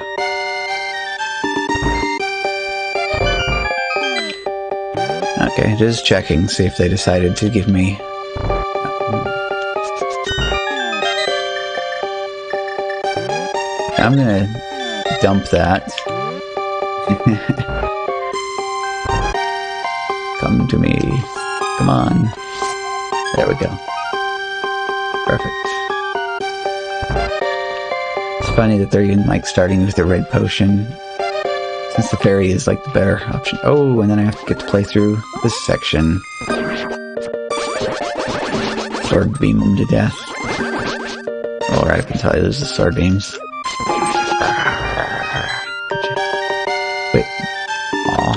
Okay, just checking, see if they decided to give me... I'm gonna dump that. Come to me. Come on. There we go. Perfect. It's funny that they're even, like, starting with the red potion, since the fairy is, like, the better option. Oh, and then I have to get to play through this section. Sword beam them to death. Alright, I can tell you there's the sword beams. Wait. Aw.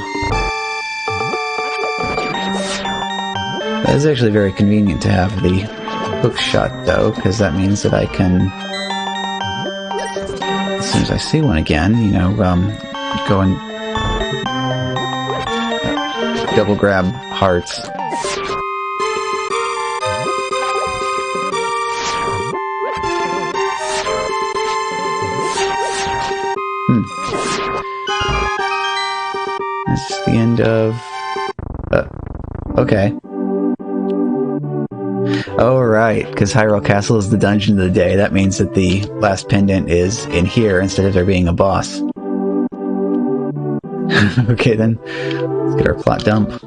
That is actually very convenient to have the hook shot, though, because that means that I can, as soon as I see one again, you know, go and double grab hearts. This is the end of... okay. Oh, right, because Hyrule Castle is the dungeon of the day. That means that the last pendant is in here instead of there being a boss. Okay, then. Let's get our plot dump.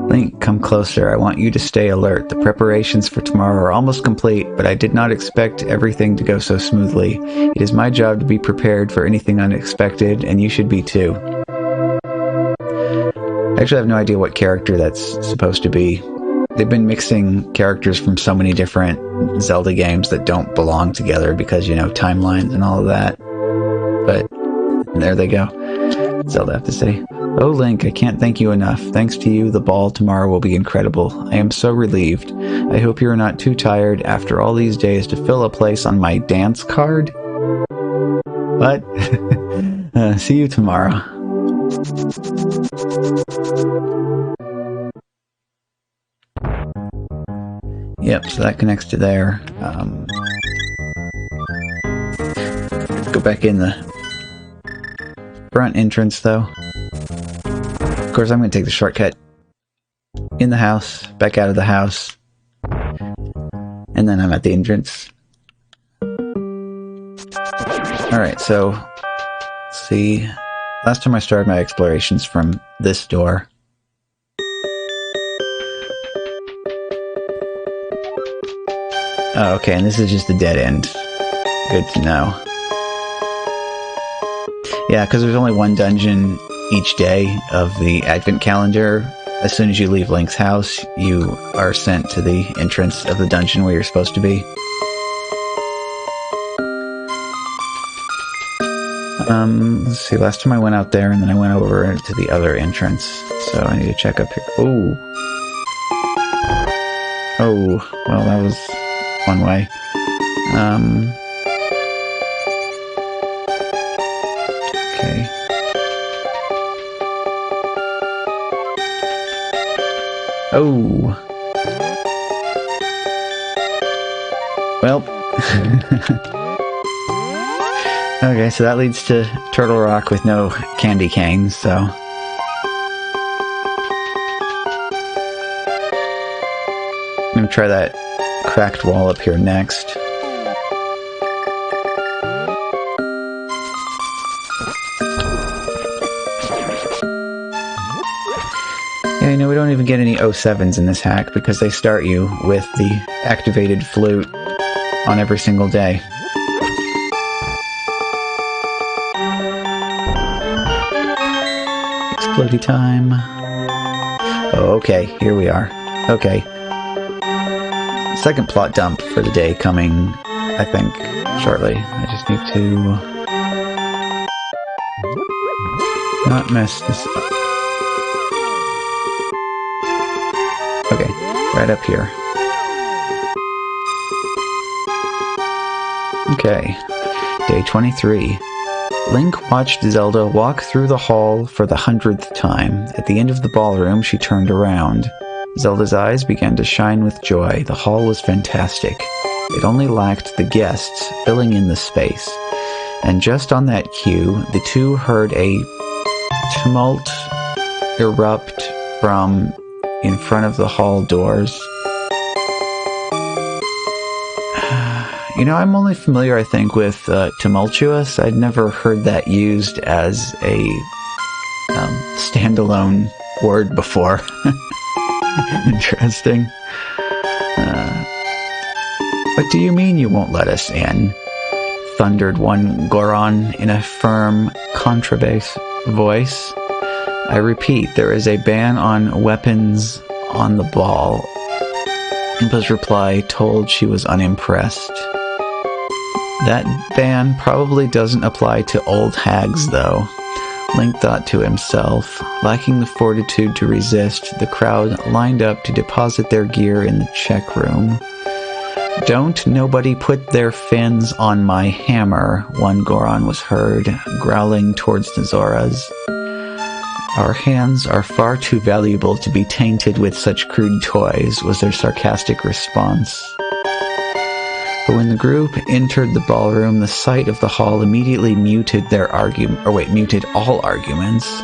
Link, come closer. I want you to stay alert. The preparations for tomorrow are almost complete, but I did not expect everything to go so smoothly. It is my job to be prepared for anything unexpected, and you should be too. I actually have no idea what character that's supposed to be. They've been mixing characters from so many different Zelda games that don't belong together because, you know, timelines and all of that. But there they go. Zelda have to say. Oh, Link, I can't thank you enough. Thanks to you, the ball tomorrow will be incredible. I am so relieved. I hope you are not too tired after all these days to fill a place on my dance card. What? See you tomorrow. Yep, so that connects to there. Go back in the front entrance, though. Of course, I'm going to take the shortcut in the house, back out of the house, and then I'm at the entrance. Alright, so, let's see. Last time I started my explorations from this door. Oh, okay, and this is just a dead end. Good to know. Yeah, because there's only one dungeon each day of the Advent calendar. As soon as you leave Link's house, you are sent to the entrance of the dungeon where you're supposed to be. Let's see, last time I went out there, and then I went over to the other entrance. So I need to check up here. Oh! Oh, well, that was one way. Okay. Oh! Well. Okay, so that leads to Turtle Rock with no candy canes, so... I'm gonna try that cracked wall up here next. Yeah, you know, we don't even get any 07s in this hack because they start you with the activated flute on every single day. Explodey time. Oh, okay, here we are. Okay. Second plot dump for the day coming, I think, shortly. I just need to not mess this up. Okay, right up here. Okay, day 23. Link watched Zelda walk through the hall for the 100th time. At the end of the ballroom, she turned around. Zelda's eyes began to shine with joy. The hall was fantastic. It only lacked the guests filling in the space. And just on that cue, the two heard a tumult erupt from in front of the hall doors. You know, I'm only familiar, I think, with tumultuous. I'd never heard that used as a standalone word before. Interesting. What do you mean you won't let us in? Thundered one Goron in a firm contrabass voice. I repeat, there is a ban on weapons on the ball. Impa's reply told she was unimpressed. That ban probably doesn't apply to old hags, though. Link thought to himself. Lacking the fortitude to resist, the crowd lined up to deposit their gear in the check room. Don't nobody put their fins on my hammer, one Goron was heard, growling towards the Zoras. Our hands are far too valuable to be tainted with such crude toys, was their sarcastic response. But when the group entered the ballroom, the sight of the hall immediately muted muted all arguments.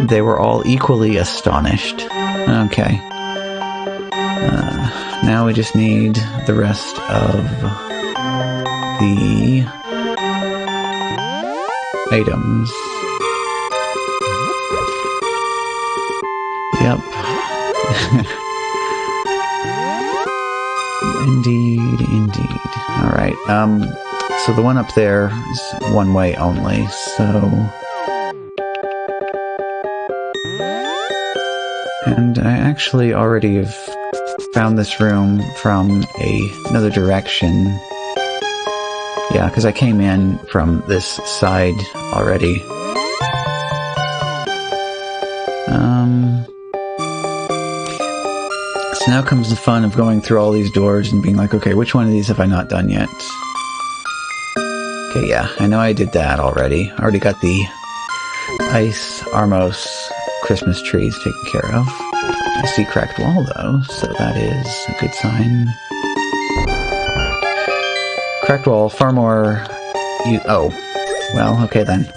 They were all equally astonished. Okay. Now we just need the rest of the items. Yep. Indeed, indeed. Alright, so the one up there is one way only, so... And I actually already have found this room from another direction. Yeah, because I came in from this side already. So now comes the fun of going through all these doors and being like, okay, which one of these have I not done yet? Okay, yeah, I know I did that already. I already got the Ice Armos Christmas trees taken care of. I see cracked wall, though, so that is a good sign. Cracked wall, far more... Oh, well, okay then.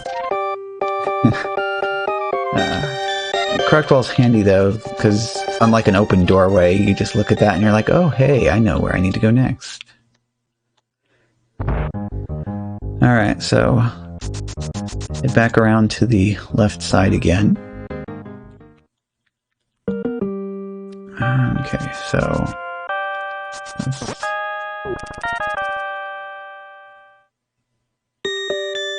Cracked wall's handy, though, because unlike an open doorway, you just look at that and you're like, oh, hey, I know where I need to go next. Alright, so... head back around to the left side again. Okay, so...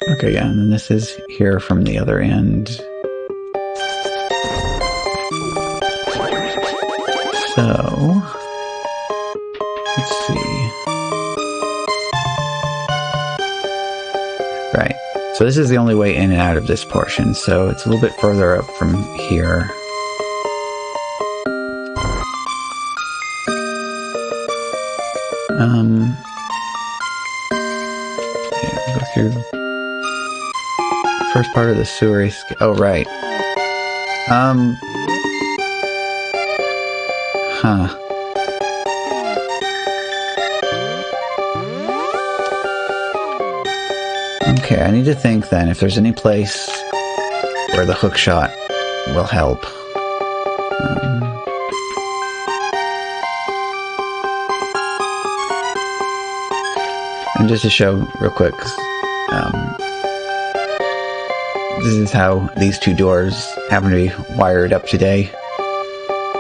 Okay, yeah, and then this is here from the other end. So... let's see... Right, so this is the only way in and out of this portion, so it's a little bit further up from here. Yeah, go through the first part of the sewer escape. Oh, right. Huh. Okay, I need to think then if there's any place where the hook shot will help. And just to show real quick, this is how these two doors happen to be wired up today.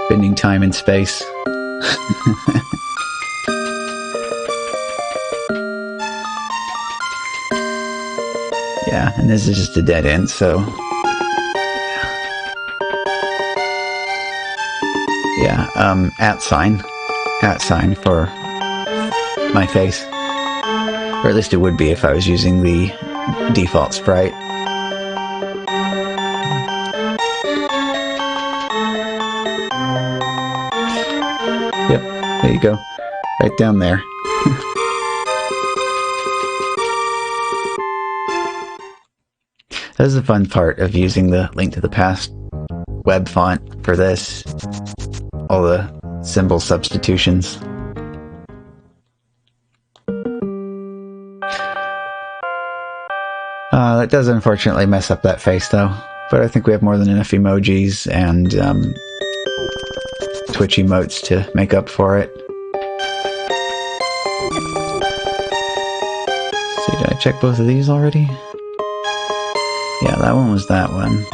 Bending time and space. Yeah, and this is just a dead end, so... yeah, @ sign. @ sign for my face. Or at least it would be if I was using the default sprite. Yep, there you go. Right down there. That's the fun part of using the Link to the Past web font for this. All the symbol substitutions. That does unfortunately mess up that face though, but I think we have more than enough emojis and Twitch emotes to make up for it. Let's see, did I check both of these already? Yeah, that one was that one.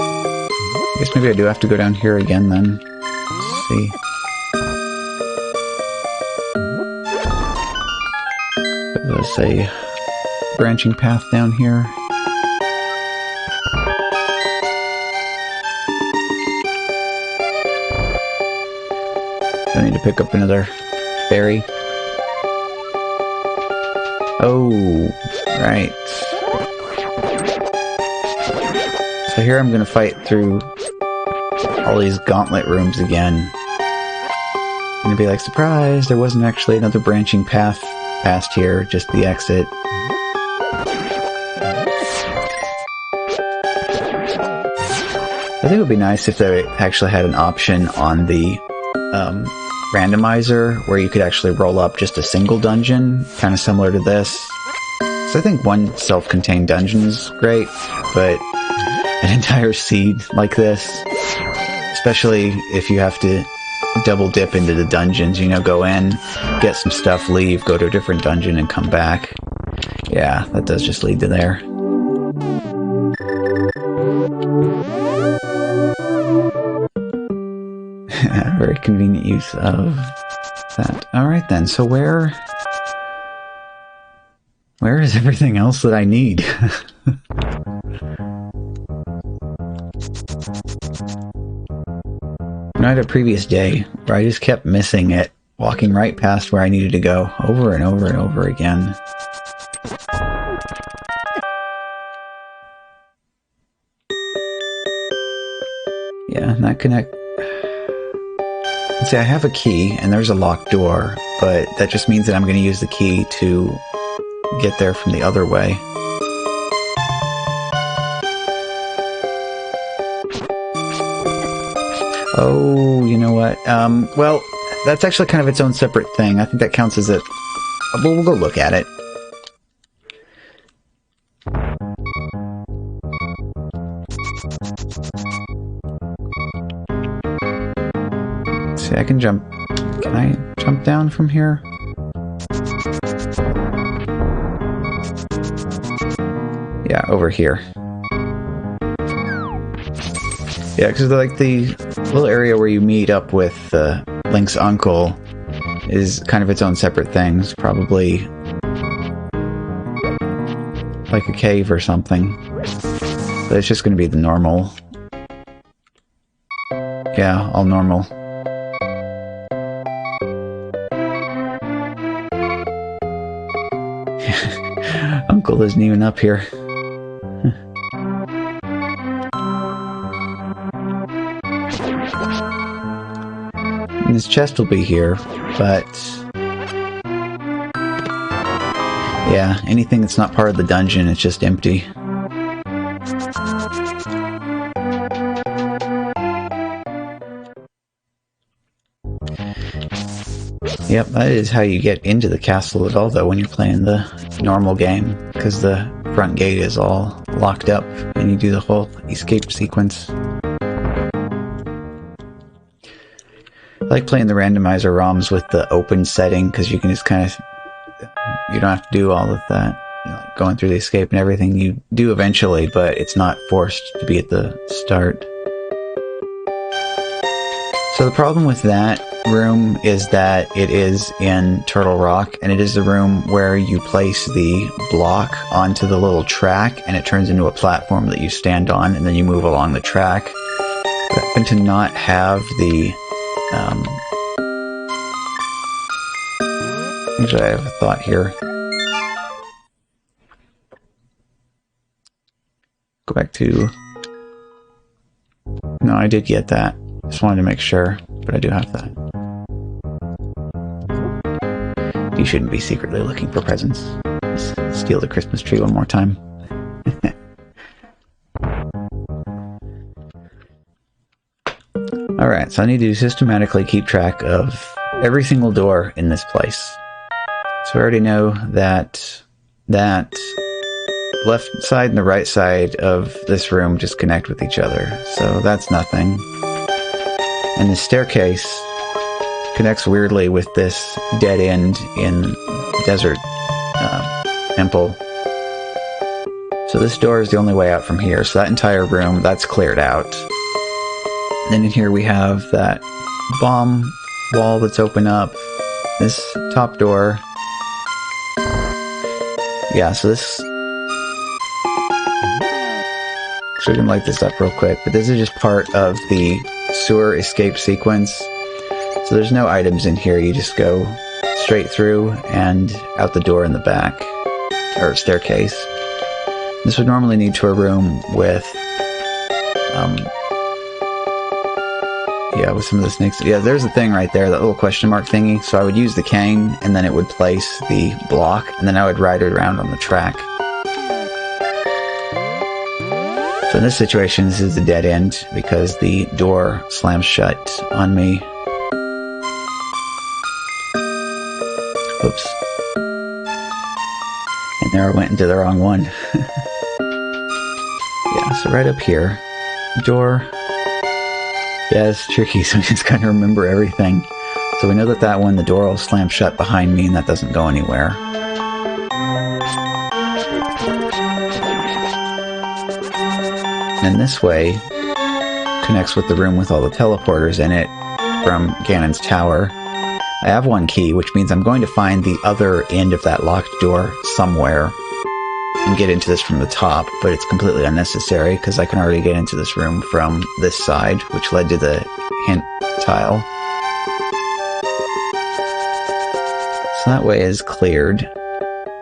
I guess maybe I do have to go down here again then. Let's see. There's a branching path down here. I need to pick up another berry. Oh, right. So here I'm gonna fight through all these gauntlet rooms again. I'm gonna be like, surprise, there wasn't actually another branching path past here, just the exit. I think it would be nice if they actually had an option on the randomizer where you could actually roll up just a single dungeon, kind of similar to this. because I think one self-contained dungeon is great, but an entire seed like this, especially if you have to double dip into the dungeons, you know, go in, get some stuff, leave, go to a different dungeon, and come back. Yeah, that does just lead to there. Very convenient use of that. Alright then, so where is everything else that I need? I had a previous day where I just kept missing it, walking right past where I needed to go, over and over and over again. Yeah, not connect. See, I have a key, and there's a locked door, but that just means that I'm going to use the key to get there from the other way. Oh, you know what? Well, that's actually kind of its own separate thing. I think that counts as a... Well, we'll go look at it. See, I can jump... Can I jump down from here? Yeah, over here. Yeah, because like the little area where you meet up with Link's uncle is kind of its own separate thing. It's probably like a cave or something. But it's just going to be the normal. Yeah, all normal. Uncle isn't even up here. And this chest will be here, but... yeah, anything that's not part of the dungeon, it's just empty. Yep, that is how you get into the castle at all, though, when you're playing the normal game, because the front gate is all locked up, and you do the whole escape sequence. I like playing the randomizer ROMs with the open setting, because you can just kind of... you don't have to do all of that, you know, like going through the escape and everything. You do eventually, but it's not forced to be at the start. So the problem with that room is that it is in Turtle Rock, and it is the room where you place the block onto the little track, and it turns into a platform that you stand on, and then you move along the track. I happen to not have the... actually, I have a thought here. Go back to... No, I did get that. Just wanted to make sure, but I do have that. You shouldn't be secretly looking for presents. Just steal the Christmas tree one more time. Alright, so I need to systematically keep track of every single door in this place. So I already know that that left side and the right side of this room just connect with each other. So that's nothing. And the staircase connects weirdly with this dead end in Desert Temple. So this door is the only way out from here. So that entire room, that's cleared out. Then in here we have that bomb wall that's open up. This top door. Yeah, so this... So we can light this up real quick, but this is just part of the sewer escape sequence. So there's no items in here, you just go straight through and out the door in the back, or staircase. This would normally lead to a room with, yeah, with some of the snakes. Yeah, there's the thing right there, that little question mark thingy. So I would use the cane, and then it would place the block, and then I would ride it around on the track. So in this situation, this is the dead end, because the door slams shut on me. Oops. And there there, I went into the wrong one. Yeah, so right up here. Door. Yeah, it's tricky, so we just gotta remember everything. So we know that that one, the door will slam shut behind me and that doesn't go anywhere. And this way connects with the room with all the teleporters in it from Ganon's tower. I have one key, which means I'm going to find the other end of that locked door somewhere and get into this from the top, but it's completely unnecessary because I can already get into this room from this side, which led to the hint tile. So that way is cleared.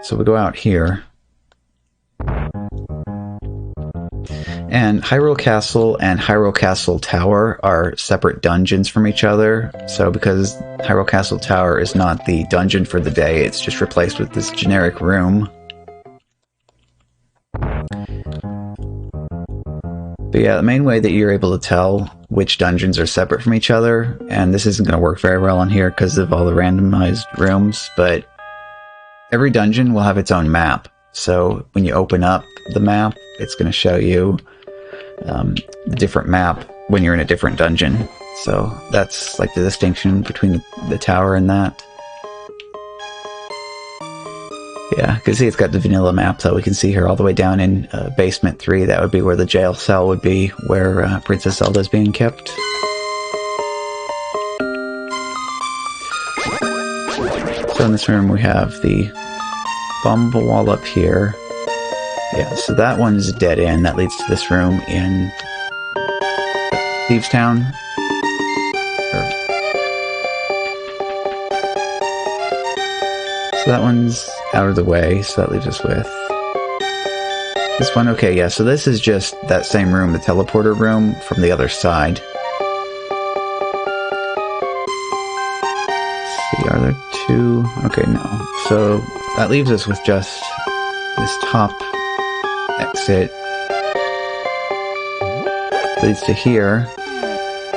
So we go out here. And Hyrule Castle and Hyrule Castle Tower are separate dungeons from each other. So because Hyrule Castle Tower is not the dungeon for the day, it's just replaced with this generic room. But yeah, the main way that you're able to tell which dungeons are separate from each other, and this isn't going to work very well on here because of all the randomized rooms, but every dungeon will have its own map. So when you open up the map, it's going to show you the different map when you're in a different dungeon. So that's like the distinction between the tower and that. Yeah, you can see it's got the vanilla map that we can see here all the way down in basement 3. That would be where the jail cell would be, where Princess Zelda is being kept. So in this room we have the bumble wall up here. Yeah, so that one is a dead end. That leads to this room in Thieves Town. So that one's out of the way, so that leaves us with this one. Okay, yeah, so this is just that same room, the teleporter room, from the other side. Let's see, are there two? Okay, no. So that leaves us with just this top exit. Leads to here,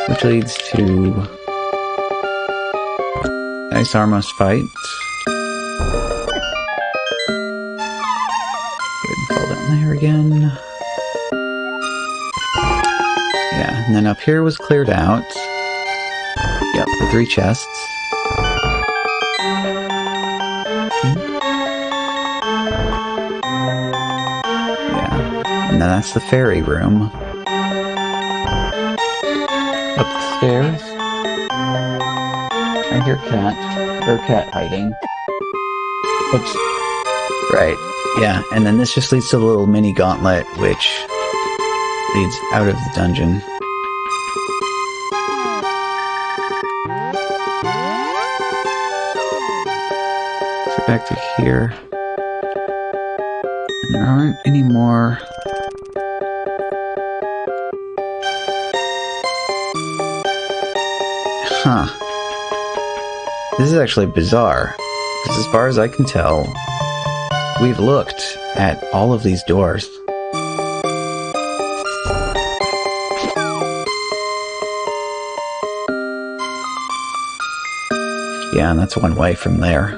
which leads to Ice Armos fight. Fall down there again. Yeah, and then up here was cleared out. Yep, the 3 chests. Yeah, and then that's the fairy room. Up the stairs. I hear cat hiding. Oops. Right. Yeah, and then this just leads to the little mini gauntlet, which leads out of the dungeon. So back to here. And there aren't any more. Huh. This is actually bizarre, because as far as I can tell, we've looked at all of these doors. Yeah, and that's one way from there.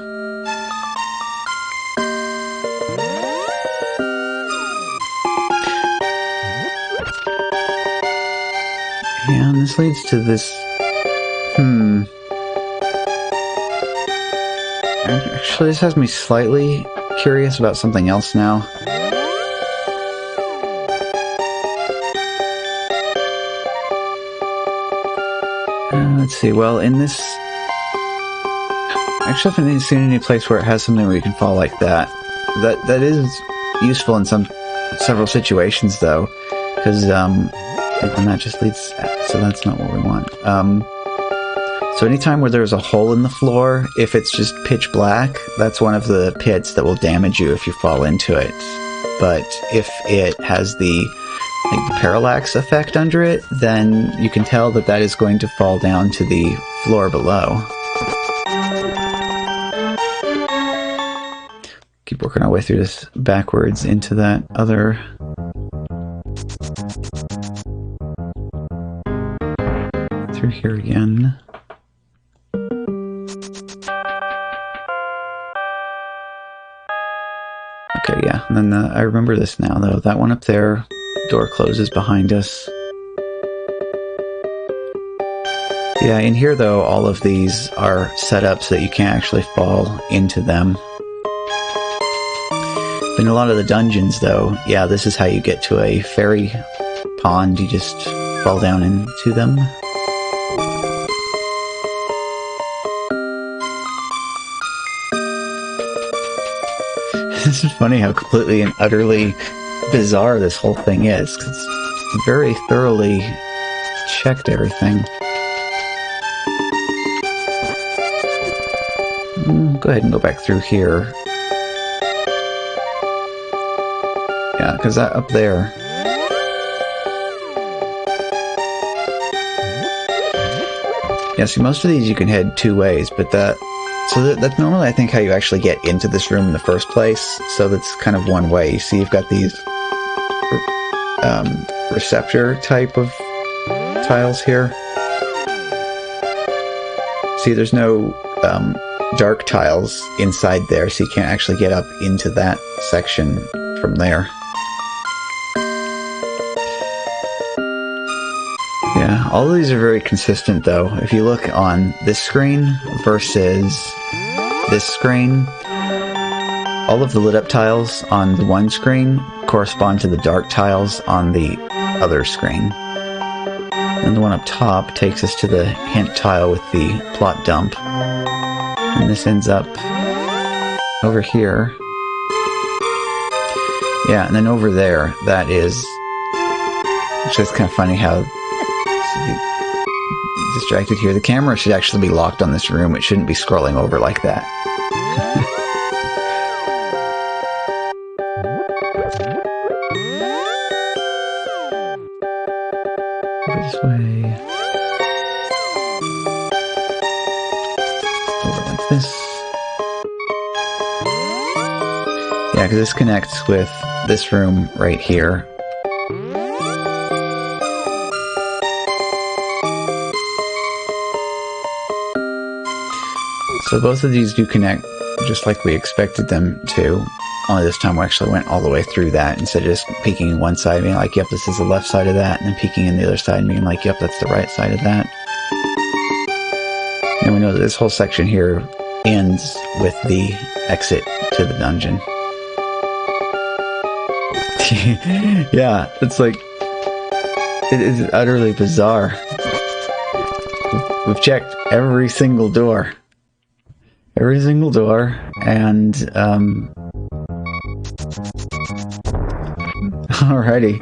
And this leads to this... Actually, this has me slightly curious about something else now. Let's see, well, in this... Actually, I haven't seen any place where it has something where you can fall like that. That is useful in several situations, though, because, and that just leads... So that's not what we want. So anytime where there's a hole in the floor, if it's just pitch black, that's one of the pits that will damage you if you fall into it. But if it has the parallax effect under it, then you can tell that that is going to fall down to the floor below. Keep working our way through this backwards into that other... Through here again. Okay, But yeah, and then I remember this now, though. That one up there, door closes behind us. Yeah, in here, though, all of these are set up so that you can't actually fall into them. In a lot of the dungeons, though, yeah, this is how you get to a fairy pond. You just fall down into them. This is funny how completely and utterly bizarre this whole thing is, because it's very thoroughly checked everything. Go ahead and go back through here. Yeah, because that up there... Yeah, see, most of these you can head two ways, but that's normally, I think, how you actually get into this room in the first place, so that's kind of one way. You see, you've got these receptor type of tiles here. See, there's no dark tiles inside there, so you can't actually get up into that section from there. Yeah, all of these are very consistent, though. If you look on this screen versus this screen, all of the lit up tiles on the one screen correspond to the dark tiles on the other screen. And the one up top takes us to the hint tile with the plot dump. And this ends up over here. Yeah, and then over there, that is... Actually, it's kind of funny how... distracted here. The camera should actually be locked on this room. It shouldn't be scrolling over like that. Over this way. Over like this. Yeah, because this connects with this room right here. So both of these do connect just like we expected them to, only this time we actually went all the way through that instead of just peeking in one side, being like, yep, this is the left side of that, and then peeking in the other side and being like, yep, that's the right side of that. And we know that this whole section here ends with the exit to the dungeon. Yeah, it's like, it is utterly bizarre. We've checked every single door. Every single door, and, alrighty.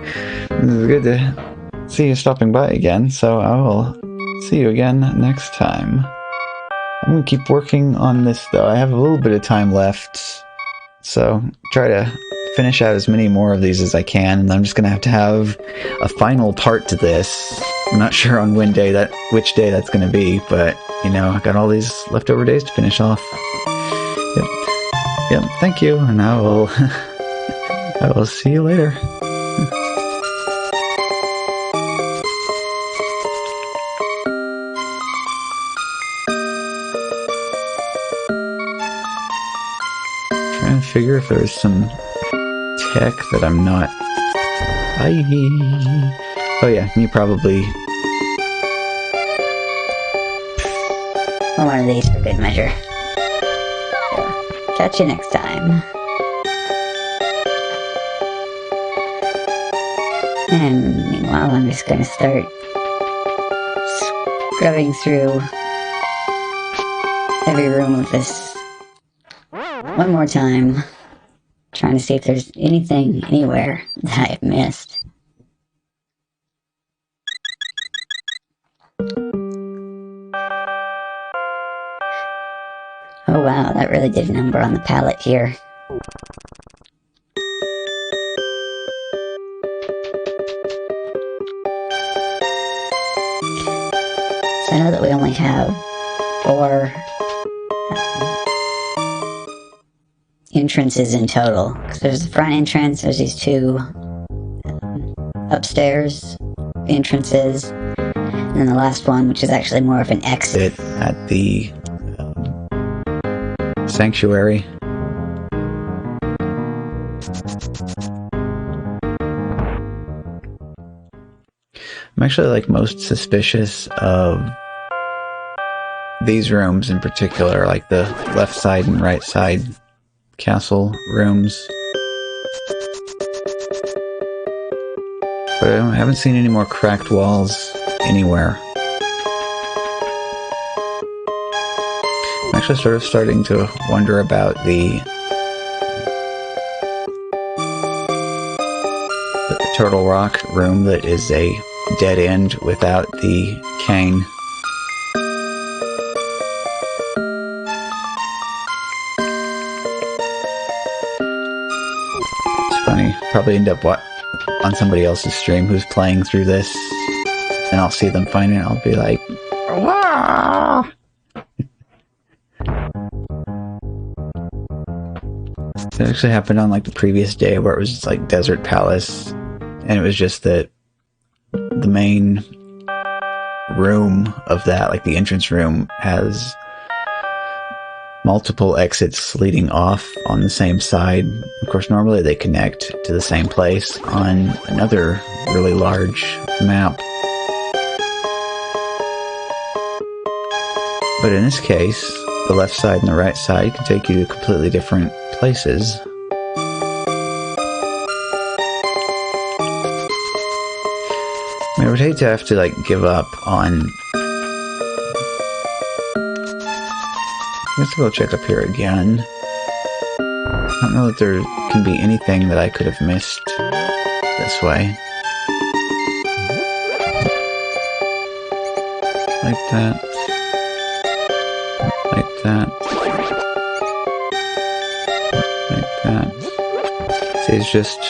This is good to see you stopping by again, so I will see you again next time. I'm gonna keep working on this, though. I have a little bit of time left, so try to finish out as many more of these as I can, and I'm just gonna have a final part to this. I'm not sure on which day that's gonna be, but you know, I got all these leftover days to finish off. Yep, thank you, and I will I will see you later. Trying to figure if there's some tech that I'm not... Oh yeah, you probably... One of these for good measure. So, catch you next time. And meanwhile, I'm just going to start scrubbing through every room with this one more time, trying to see if there's anything anywhere that I've missed. Oh wow, that really did a number on the palette here. So I know that we only have 4 entrances in total. Because there's the front entrance, there's these 2 upstairs entrances, and then the last one, which is actually more of an exit. At the sanctuary. I'm actually like most suspicious of these rooms in particular, like the left side and right side castle rooms. But I haven't seen any more cracked walls anywhere. I'm actually sort of starting to wonder about the Turtle Rock room that is a dead end without the cane. It's funny, probably end up on somebody else's stream who's playing through this, and I'll see them find it and I'll be like, "Wah!" It actually happened on like the previous day where it was just like Desert Palace, and it was just that the main room of that, like the entrance room, has multiple exits leading off on the same side. Of course, normally they connect to the same place on another really large map. But in this case, the left side and the right side can take you to completely different places. I mean, I would hate to have to, like, give up on... Let's go check up here again. I don't know that there can be anything that I could have missed this way. Like that. Like that. Like that. See, it's just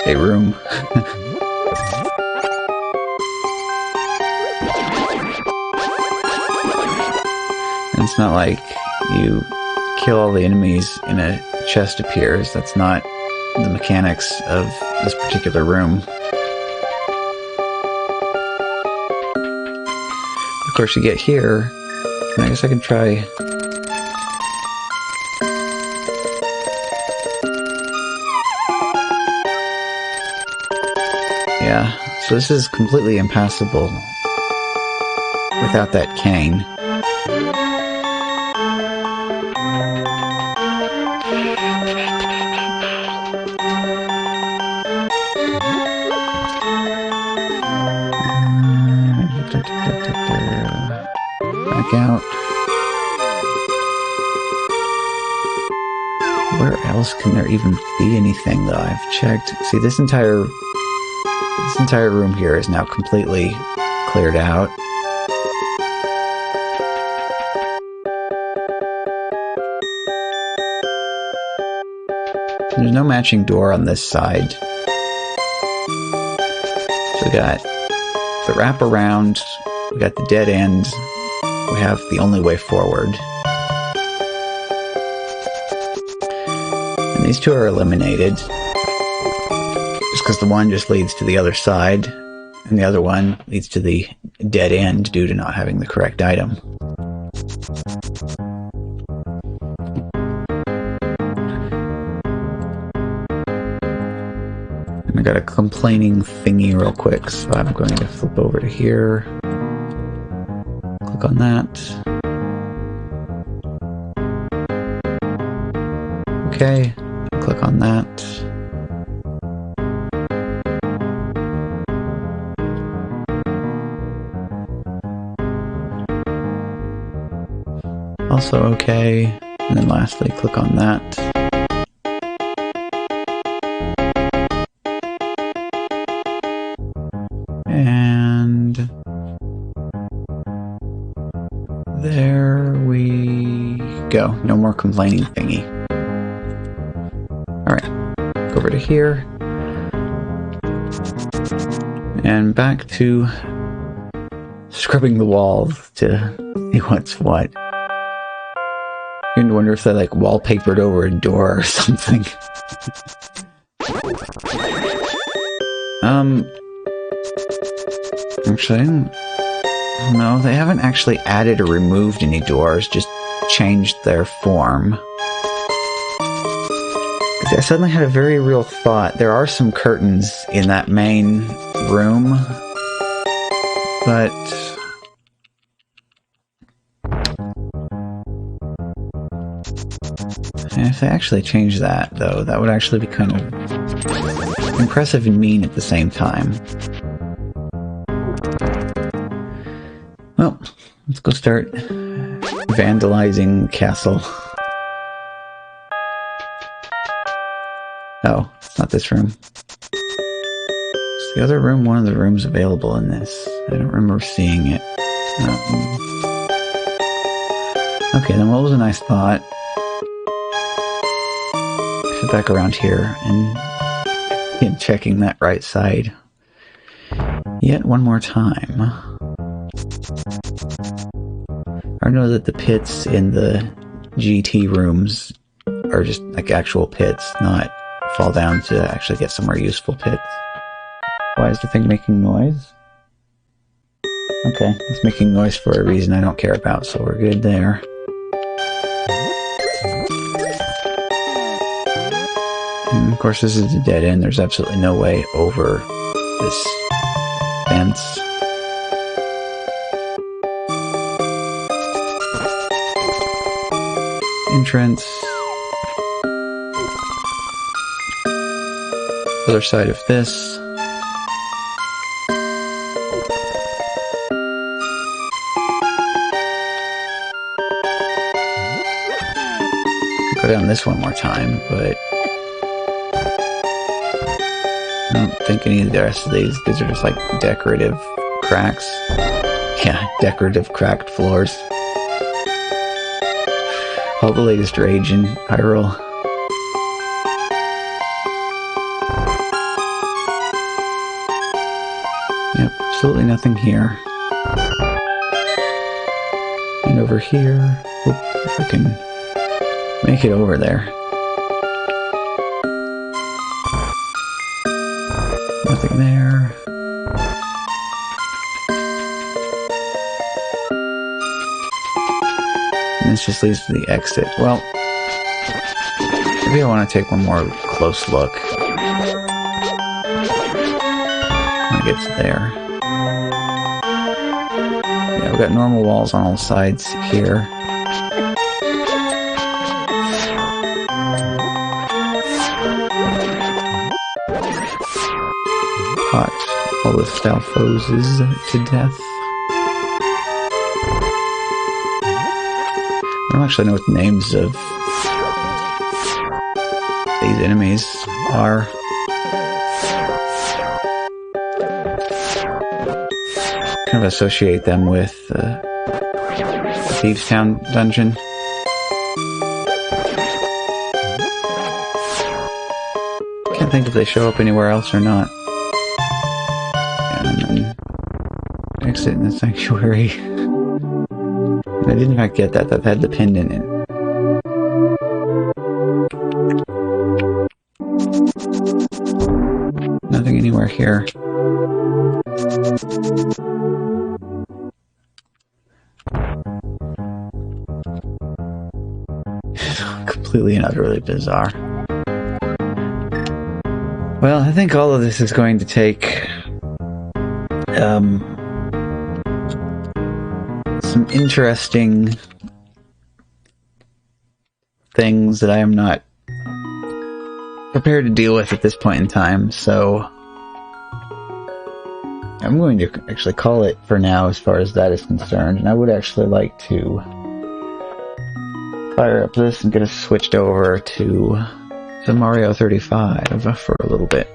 a room. It's not like you kill all the enemies and a chest appears. That's not the mechanics of this particular room. Of course, you get here, and I guess I can try... Yeah, so this is completely impassable without that cane. Back out. Where else can there even be anything that I've checked? See, this entire room here is now completely cleared out. There's no matching door on this side. So we got the wraparound, we got the dead end, we have the only way forward. And these two are eliminated. Just because the one just leads to the other side, and the other one leads to the dead end due to not having the correct item. I got a complaining thingy real quick, so I'm going to flip over to here. Click on that. Okay, click on that. Also okay, and then lastly click on that. And there we go. No more complaining thingy. Alright, go over to here. And back to scrubbing the walls to see what's what. You're going to wonder if they like wallpapered over a door or something. Actually, no, they haven't actually added or removed any doors, just changed their form. I suddenly had a very real thought. There are some curtains in that main room But if they actually change that, though, that would actually be kind of impressive and mean at the same time. Well, let's go start vandalizing castle. Oh, it's not this room. Is the other room one of the rooms available in this? I don't remember seeing it. Okay, then what was a nice spot? Sit back around here and begin checking that right side yet one more time. I know that the pits in the GT rooms are just like actual pits, not fall down to actually get somewhere useful pits. Why is the thing making noise? Okay, it's making noise for a reason I don't care about, so we're good there. And of course this is a dead end, there's absolutely no way over this fence. Entrance. Other side of this. Go down this one more time, but I don't think any of the rest of these are just like decorative cracks. Yeah, decorative cracked floors. All the latest rage in Hyrule. Yep, absolutely nothing here. And over here, if I can make it over there. Nothing there. And this just leads to the exit. Well, maybe I want to take one more close look when it gets there. Yeah, we've got normal walls on all sides here. Pot all the Stalfoses to death. I don't actually know what the names of these enemies are. Kind of associate them with the Thieves' Town dungeon. Can't think if they show up anywhere else or not. And then exit in the sanctuary. And I did in fact get that had the pendant in it. Nothing anywhere here. Completely and utterly bizarre. Well, I think all of this is going to take some interesting things that I am not prepared to deal with at this point in time, so I'm going to actually call it for now as far as that is concerned, and I would actually like to fire up this and get us switched over to Mario 35 for a little bit.